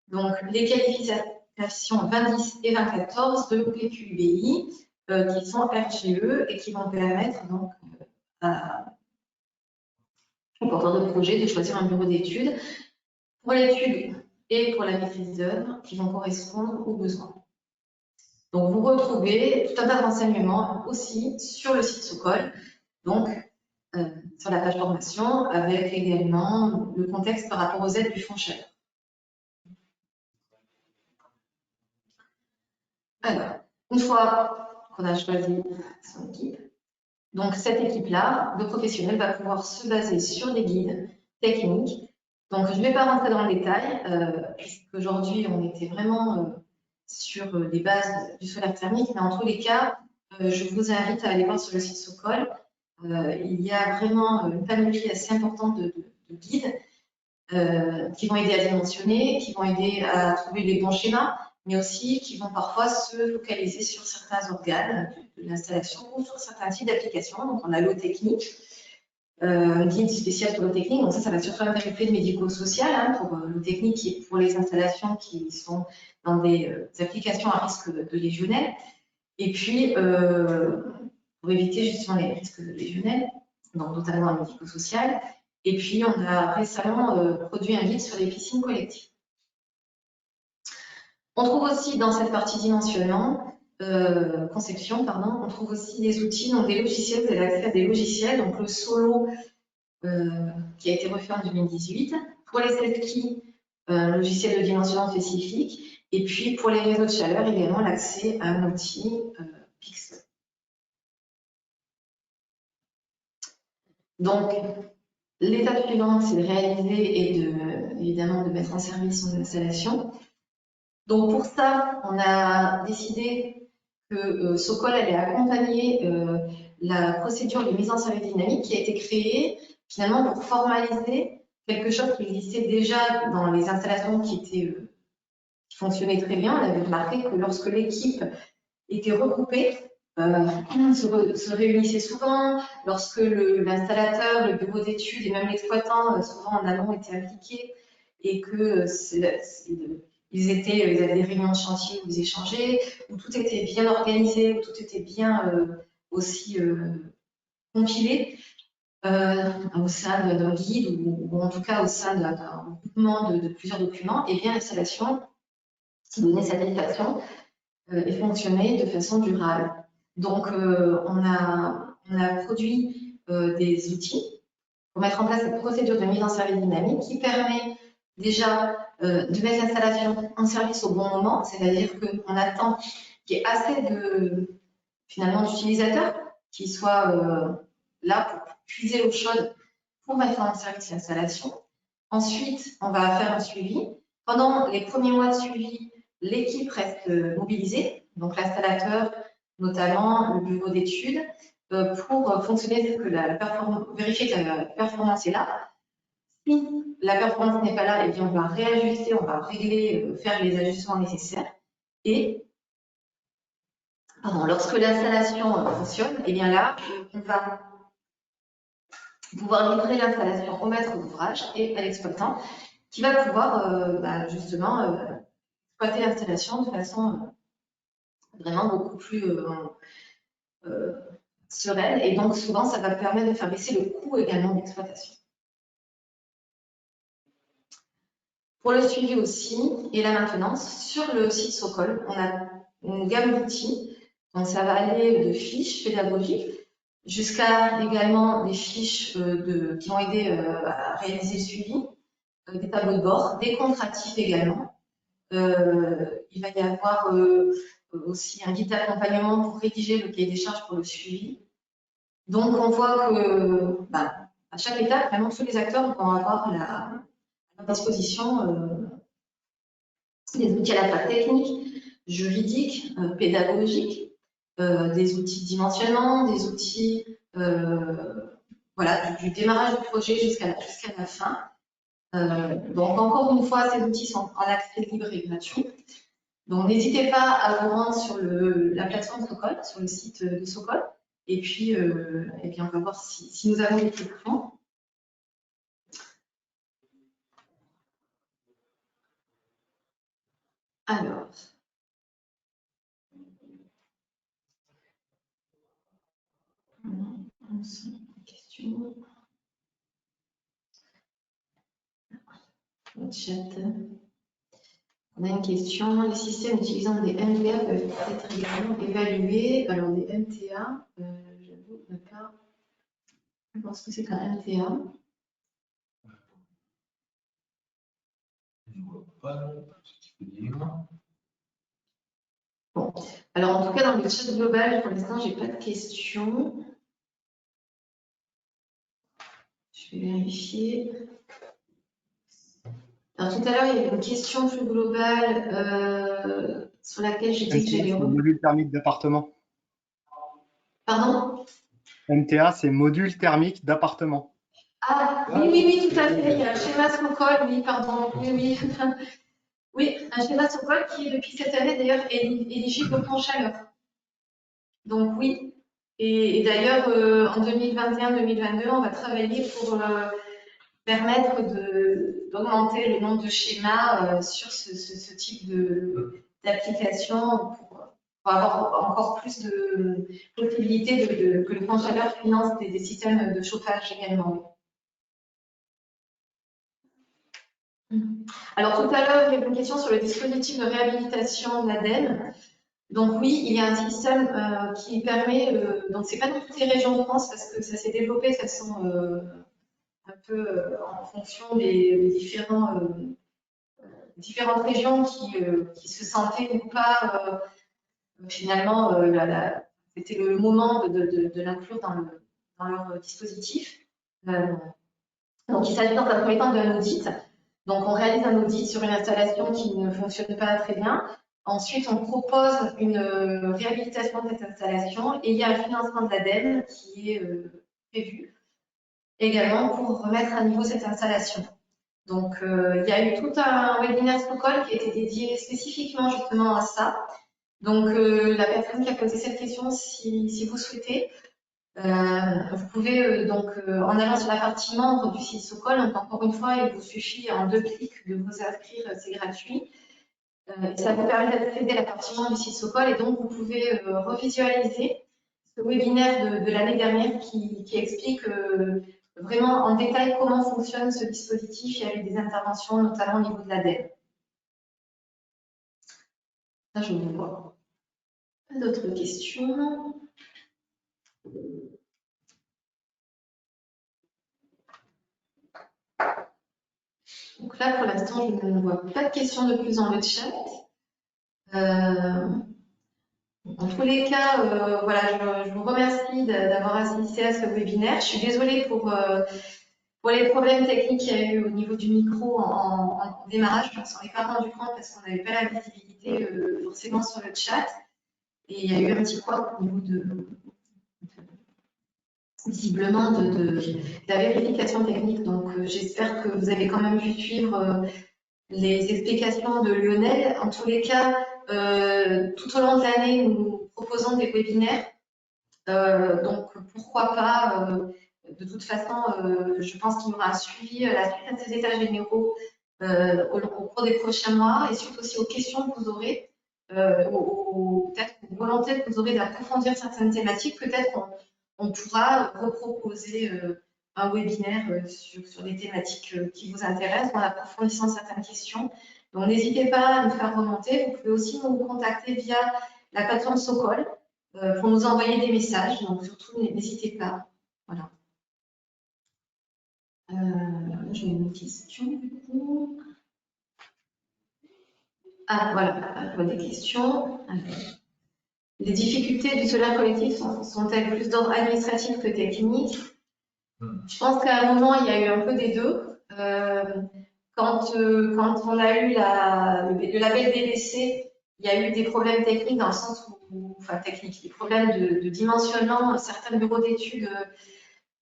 Speaker 1: Donc les qualifications 2010 et 2014 de PQBI, qui sont RGE et qui vont permettre donc au porteur de projet de choisir un bureau d'études pour l'étude et pour la maîtrise d'œuvre qui vont correspondre aux besoins. Donc, vous retrouvez tout un tas de renseignements aussi sur le site Socol, donc sur la page formation, avec également le contexte par rapport aux aides du fonds chaleur. Alors, une fois qu'on a choisi son équipe, donc cette équipe-là de professionnels va pouvoir se baser sur des guides techniques. Donc je ne vais pas rentrer dans le détail, puisqu'aujourd'hui on était vraiment sur les bases du solaire thermique, mais en tous les cas, je vous invite à aller voir sur le site Socol. Il y a vraiment une panoplie assez importante de guides qui vont aider à dimensionner, qui vont aider à trouver les bons schémas, mais aussi qui vont parfois se focaliser sur certains organes de l'installation ou sur certains types d'applications. Donc, on a l'eau technique, guide spécial pour l'eau technique. Donc, ça va surtout intéresser le médico-social pour l'eau technique qui est pour les installations qui sont dans des applications à risque de légionnel. Et puis, pour éviter justement les risques de légionnel, donc notamment le médico-social. Et puis, on a récemment produit un guide sur les piscines collectives. On trouve aussi dans cette partie dimensionnement, conception, pardon, on trouve aussi des outils, donc des logiciels, vous avez accès à des logiciels, donc le Solo qui a été refait en 2018, pour les self-key, logiciel de dimensionnement spécifique, et puis pour les réseaux de chaleur, également l'accès à un outil Pixel. Donc, l'étape suivante, c'est de réaliser et évidemment de mettre en service son installation. Donc pour ça, on a décidé que Sokol allait accompagner la procédure de mise en service dynamique qui a été créée finalement pour formaliser quelque chose qui existait déjà dans les installations qui fonctionnaient très bien. On avait remarqué que lorsque l'équipe était regroupée, se réunissait souvent, lorsque l'installateur, le bureau d'études et même l'exploitant, souvent en amont, étaient impliqués et que ils avaient des réunions de chantier où ils échangeaient, où tout était bien organisé, où tout était bien aussi compilé au sein d'un guide ou en tout cas au sein d'un groupement de plusieurs documents, et bien l'installation donnait satisfaction et fonctionnait de façon durable. Donc, on a produit des outils pour mettre en place cette procédure de mise en service dynamique qui permet déjà de mettre l'installation en service au bon moment, c'est-à-dire qu'on attend qu'il y ait assez d'utilisateurs qui soient là pour puiser l'eau chaude pour mettre en service l'installation. Ensuite, on va faire un suivi. Pendant les premiers mois de suivi, l'équipe reste mobilisée, donc l'installateur, notamment le bureau d'études, pour fonctionner, vérifier que la performance est là. Si la performance n'est pas là, eh bien on va réajuster, on va régler, faire les ajustements nécessaires. Et lorsque l'installation fonctionne, eh bien là, on va pouvoir livrer l'installation au maître d'ouvrage et à l'exploitant, qui va pouvoir justement exploiter l'installation de façon vraiment beaucoup plus sereine. Et donc souvent, ça va permettre de faire baisser le coût également d'exploitation. Pour le suivi aussi et la maintenance, sur le site Sokol, on a une gamme d'outils. Donc ça va aller de fiches pédagogiques jusqu'à également des fiches qui vont aider à réaliser le suivi, des tableaux de bord, des comptes actifs également. Il va y avoir aussi un guide d'accompagnement pour rédiger le cahier des charges pour le suivi. Donc on voit que à chaque étape, vraiment tous les acteurs vont avoir à leur disposition des outils à la fois techniques, juridiques, pédagogiques, des outils de dimensionnement, des outils du démarrage du projet jusqu'à la fin. Donc encore une fois, ces outils sont en accès libre et gratuit. Donc n'hésitez pas à vous rendre sur la plateforme Sokol, sur le site de Sokol, et puis on va voir si nous avons des questions. Alors, question. Le chat. On a une question. Les systèmes utilisant des MTA peuvent être également évalués. Alors, des MTA, j'avoue ne pas. Je pense que c'est un MTA.
Speaker 2: Je ne vois pas ce qu'il faut dire.
Speaker 1: Bon. Alors, en tout cas, dans le chat global, pour l'instant, je n'ai pas de questions. Je vais vérifier. Alors, tout à l'heure, il y avait une question plus globale sur laquelle j'ai dit que j'allais...
Speaker 5: Module thermique d'appartement.
Speaker 1: Pardon?
Speaker 5: MTA, c'est module thermique d'appartement.
Speaker 1: Ah, oui, tout à fait. Il y a un schéma Sokol, oui, pardon. Oui. Oui, un schéma Sokol qui, depuis cette année, d'ailleurs, est éligible au plan chaleur. Donc, oui. Et d'ailleurs, en 2021-2022, on va travailler pour permettre d'augmenter le nombre de schémas sur ce type d'application pour avoir encore plus de possibilités que le plan chaleur finance des systèmes de chauffage également. Alors tout à l'heure, il y avait une question sur le dispositif de réhabilitation de l'ADEME. Donc oui, il y a un système qui permet, donc c'est pas dans toutes les régions de France parce que ça s'est développé de façon un peu en fonction des différentes régions qui se sentaient ou pas finalement c'était le moment de l'inclure dans leur dispositif. Donc il s'agit dans un premier temps d'un audit Donc, on réalise un audit sur une installation qui ne fonctionne pas très bien. Ensuite, on propose une réhabilitation de cette installation et il y a un financement de l'ADEME qui est prévu également pour remettre à niveau cette installation. Donc, il y a eu tout un webinaire Socol qui a été dédié spécifiquement justement à ça. Donc, la personne qui a posé cette question, si vous souhaitez, vous pouvez en allant sur la partie membre du site Socol, donc encore une fois, il vous suffit en 2 clics de vous inscrire, c'est gratuit. Ça vous permet d'accéder à la partie membre du site Socol et donc vous pouvez revisualiser ce webinaire de l'année dernière qui explique vraiment en détail comment fonctionne ce dispositif. Il y a eu des interventions, notamment au niveau de l'ADEME. Là, je ne vois pas d'autres questions. Donc là, pour l'instant, je ne vois pas de questions de plus dans le chat. En tous les cas, voilà, je vous remercie d'avoir assisté à ce webinaire. Je suis désolée pour les problèmes techniques qu'il y a eu au niveau du micro en démarrage. On ne s'en est pas rendu compte parce qu'on n'avait pas la visibilité forcément sur le chat. Et il y a eu un petit couac au niveau visiblement de la vérification technique. Donc, j'espère que vous avez quand même pu suivre les explications de Lionel. En tous les cas, tout au long de l'année, nous proposons des webinaires. Donc, pourquoi pas, de toute façon, je pense qu'il y aura un suivi, la suite à ces états généraux au cours des prochains mois et suite aussi aux questions que vous aurez, peut-être aux volontés que vous aurez d'approfondir certaines thématiques. Peut-être on pourra reproposer un webinaire sur des thématiques qui vous intéressent en approfondissant certaines questions. Donc, n'hésitez pas à nous faire remonter. Vous pouvez aussi nous contacter via la plateforme Socol pour nous envoyer des messages. Donc, surtout, n'hésitez pas. Voilà. J'ai une question du coup. Ah, voilà, je vois des questions. Alors, les difficultés du solaire collectif sont-elles plus d'ordre administratif que technique? Je pense qu'à un moment, il y a eu un peu des deux. Quand on a eu le label DBC, il y a eu des problèmes techniques dans le sens où, enfin techniques, des problèmes de dimensionnement. Certains bureaux d'études,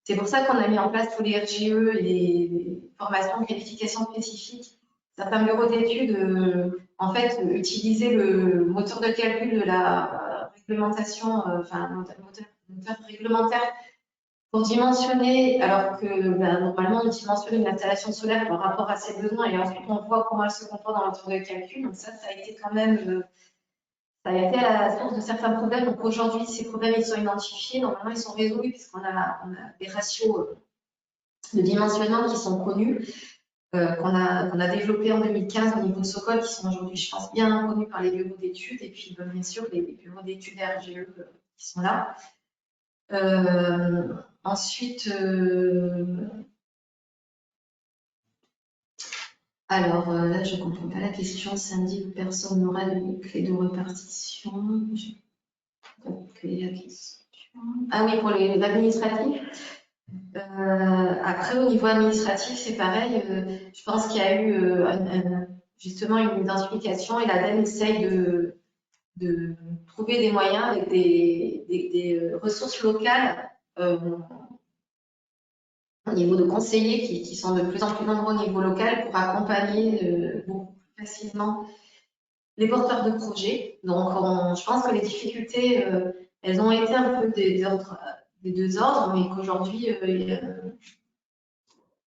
Speaker 1: c'est pour ça qu'on a mis en place tous les RGE et les formations de qualification spécifiques. Certains bureaux d'études, en fait, utilisaient le moteur de calcul de la réglementation, enfin, moteur réglementaire pour dimensionner, alors que normalement, on dimensionne une installation solaire par rapport à ses besoins et ensuite on voit comment elle se comporte dans le moteur de calcul. Donc ça a été quand même, ça a été à la source de certains problèmes. Donc aujourd'hui, ces problèmes, ils sont identifiés. Normalement, ils sont résolus puisqu'on a des ratios de dimensionnement qui sont connus, qu'on a développés en 2015 au niveau de Socol, qui sont aujourd'hui, je pense, bien connus par les bureaux d'études et puis bien sûr les bureaux d'études RGE qui sont là. Ensuite, alors là, je ne comprends pas la question. Samedi, personne n'aura de clé de répartition. Quelle est la question? Ah oui, pour les administratifs. Après, au niveau administratif, c'est pareil. Je pense qu'il y a eu justement une identification et l'ADEME essaye de trouver des moyens avec des ressources locales au niveau de conseillers qui sont de plus en plus nombreux au niveau local pour accompagner beaucoup plus facilement les porteurs de projets. Donc, je pense que les difficultés, elles ont été un peu des deux ordres, mais qu'aujourd'hui, il y a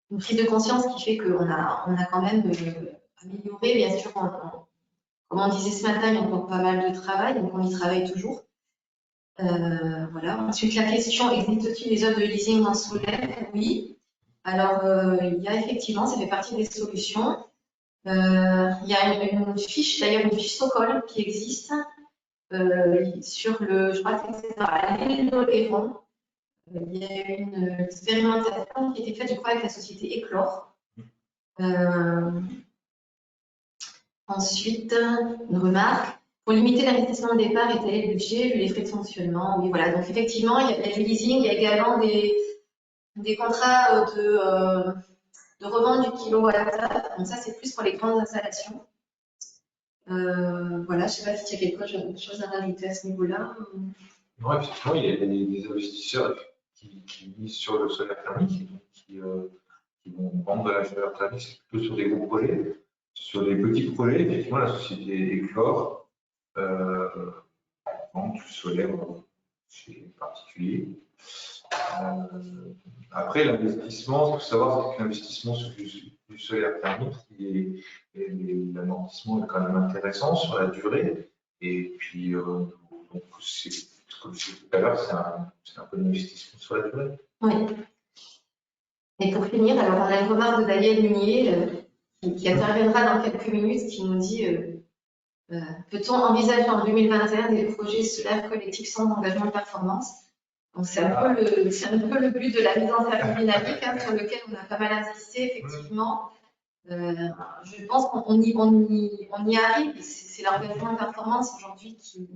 Speaker 1: une prise de conscience qui fait qu'on a quand même amélioré. Bien sûr, comme on disait ce matin, il y a encore pas mal de travail, donc on y travaille toujours. Voilà. Ensuite, la question, existe-t-il des offres de leasing en solaire? Oui. Alors, il y a effectivement, ça fait partie des solutions. Il y a une fiche, d'ailleurs une fiche Socol qui existe sur je crois que c'est à l'île d'Oléron. Il y a eu une expérimentation qui a été faite, je crois, avec la société Éclore. Ensuite, une remarque. Pour limiter l'investissement de départ, étaler le budget, vu les frais de fonctionnement. Oui, voilà. Donc, effectivement, il y a du leasing, il y a également des contrats revente du kilowattheure. Donc ça, c'est plus pour les grandes installations. Voilà, je ne sais pas s'il y a quelque chose à rajouter à ce niveau-là.
Speaker 3: Non, effectivement, il y a des investisseurs qui misent sur le solaire thermique, qui vont vendre de la chaleur thermique, c'est plutôt sur des gros projets. Sur les petits projets, effectivement, la société Eclore vend du solaire chez les particuliers. Après, l'investissement, il faut savoir que l'investissement sur du solaire thermique, l'amortissement est quand même intéressant sur la durée. Et puis, donc, comme je disais tout à l'heure, c'est un peu d'investissement sur la durée.
Speaker 1: Oui. Et pour finir, alors on a une remarque de Daniel Munier qui interviendra dans quelques minutes, qui nous dit peut-on envisager en 2021 des projets solaires collectifs sans engagement de performance? Donc c'est un peu le but de la mise en service dynamique, sur lequel on a pas mal insisté, effectivement. Je pense qu'on y arrive. C'est l'engagement de performance aujourd'hui qui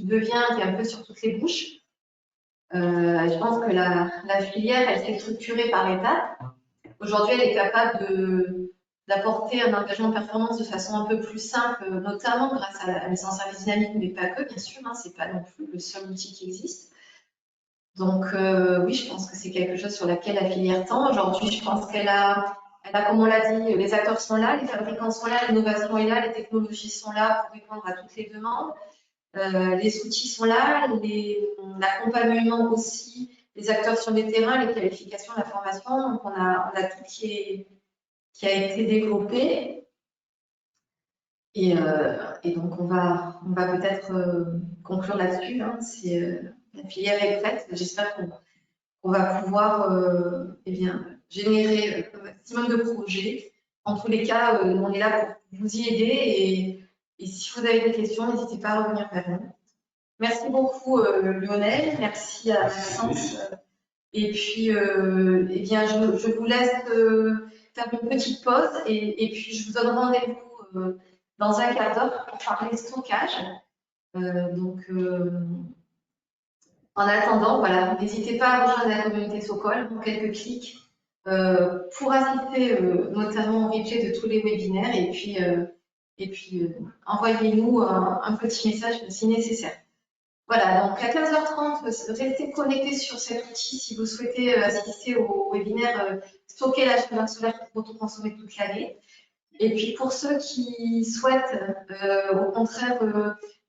Speaker 1: devient, qui est un peu sur toutes les bouches. Je pense que la filière, elle s'est structurée par étapes. Aujourd'hui, elle est capable d'apporter un engagement de performance de façon un peu plus simple, notamment grâce à la mise en service dynamique, mais pas que, bien sûr. C'est pas non plus le seul outil qui existe. Donc oui, je pense que c'est quelque chose sur laquelle la filière tend. Aujourd'hui, je pense qu'elle a, comme on l'a dit, les acteurs sont là, les fabricants sont là, l'innovation est là, les technologies sont là pour répondre à toutes les demandes. Les outils sont là, l'accompagnement aussi, les acteurs sur les terrains, les qualifications, la formation. Donc on a tout qui a été développé. Et donc on va peut-être conclure là-dessus. La filière est prête. J'espère qu'on va pouvoir générer un maximum de projets. En tous les cas, on est là pour vous y aider. Et si vous avez des questions, n'hésitez pas à revenir vers nous. Merci beaucoup, Lionel. Merci à Maxence. Et puis, je vous laisse faire une petite pause. Et puis, je vous donne rendez-vous dans un quart d'heure pour parler stockage. En attendant, voilà, n'hésitez pas à rejoindre la communauté Socol en quelques clics pour assister notamment au replay de tous les webinaires. Et puis envoyez-nous un petit message si nécessaire. Voilà, donc à 15h30, restez connectés sur cet outil si vous souhaitez assister au webinaire Stocker la chaleur solaire pour autoconsommer toute l'année. Et puis pour ceux qui souhaitent au contraire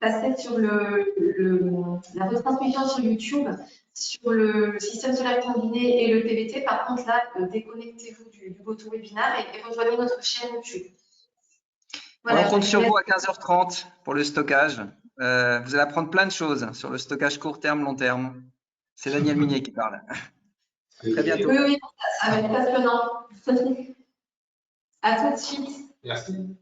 Speaker 1: passer sur la retransmission sur YouTube, sur le système solaire combiné et le PVT, par contre là, déconnectez-vous du GoToWebinar et rejoignez notre chaîne YouTube.
Speaker 6: Voilà, on compte sur vous à 15h30 pour le stockage. Vous allez apprendre plein de choses sur le stockage court terme, long terme. C'est Daniel Munier qui parle. Très bientôt.
Speaker 1: Oui, ça va être passionnant. À tout de suite.
Speaker 3: Merci.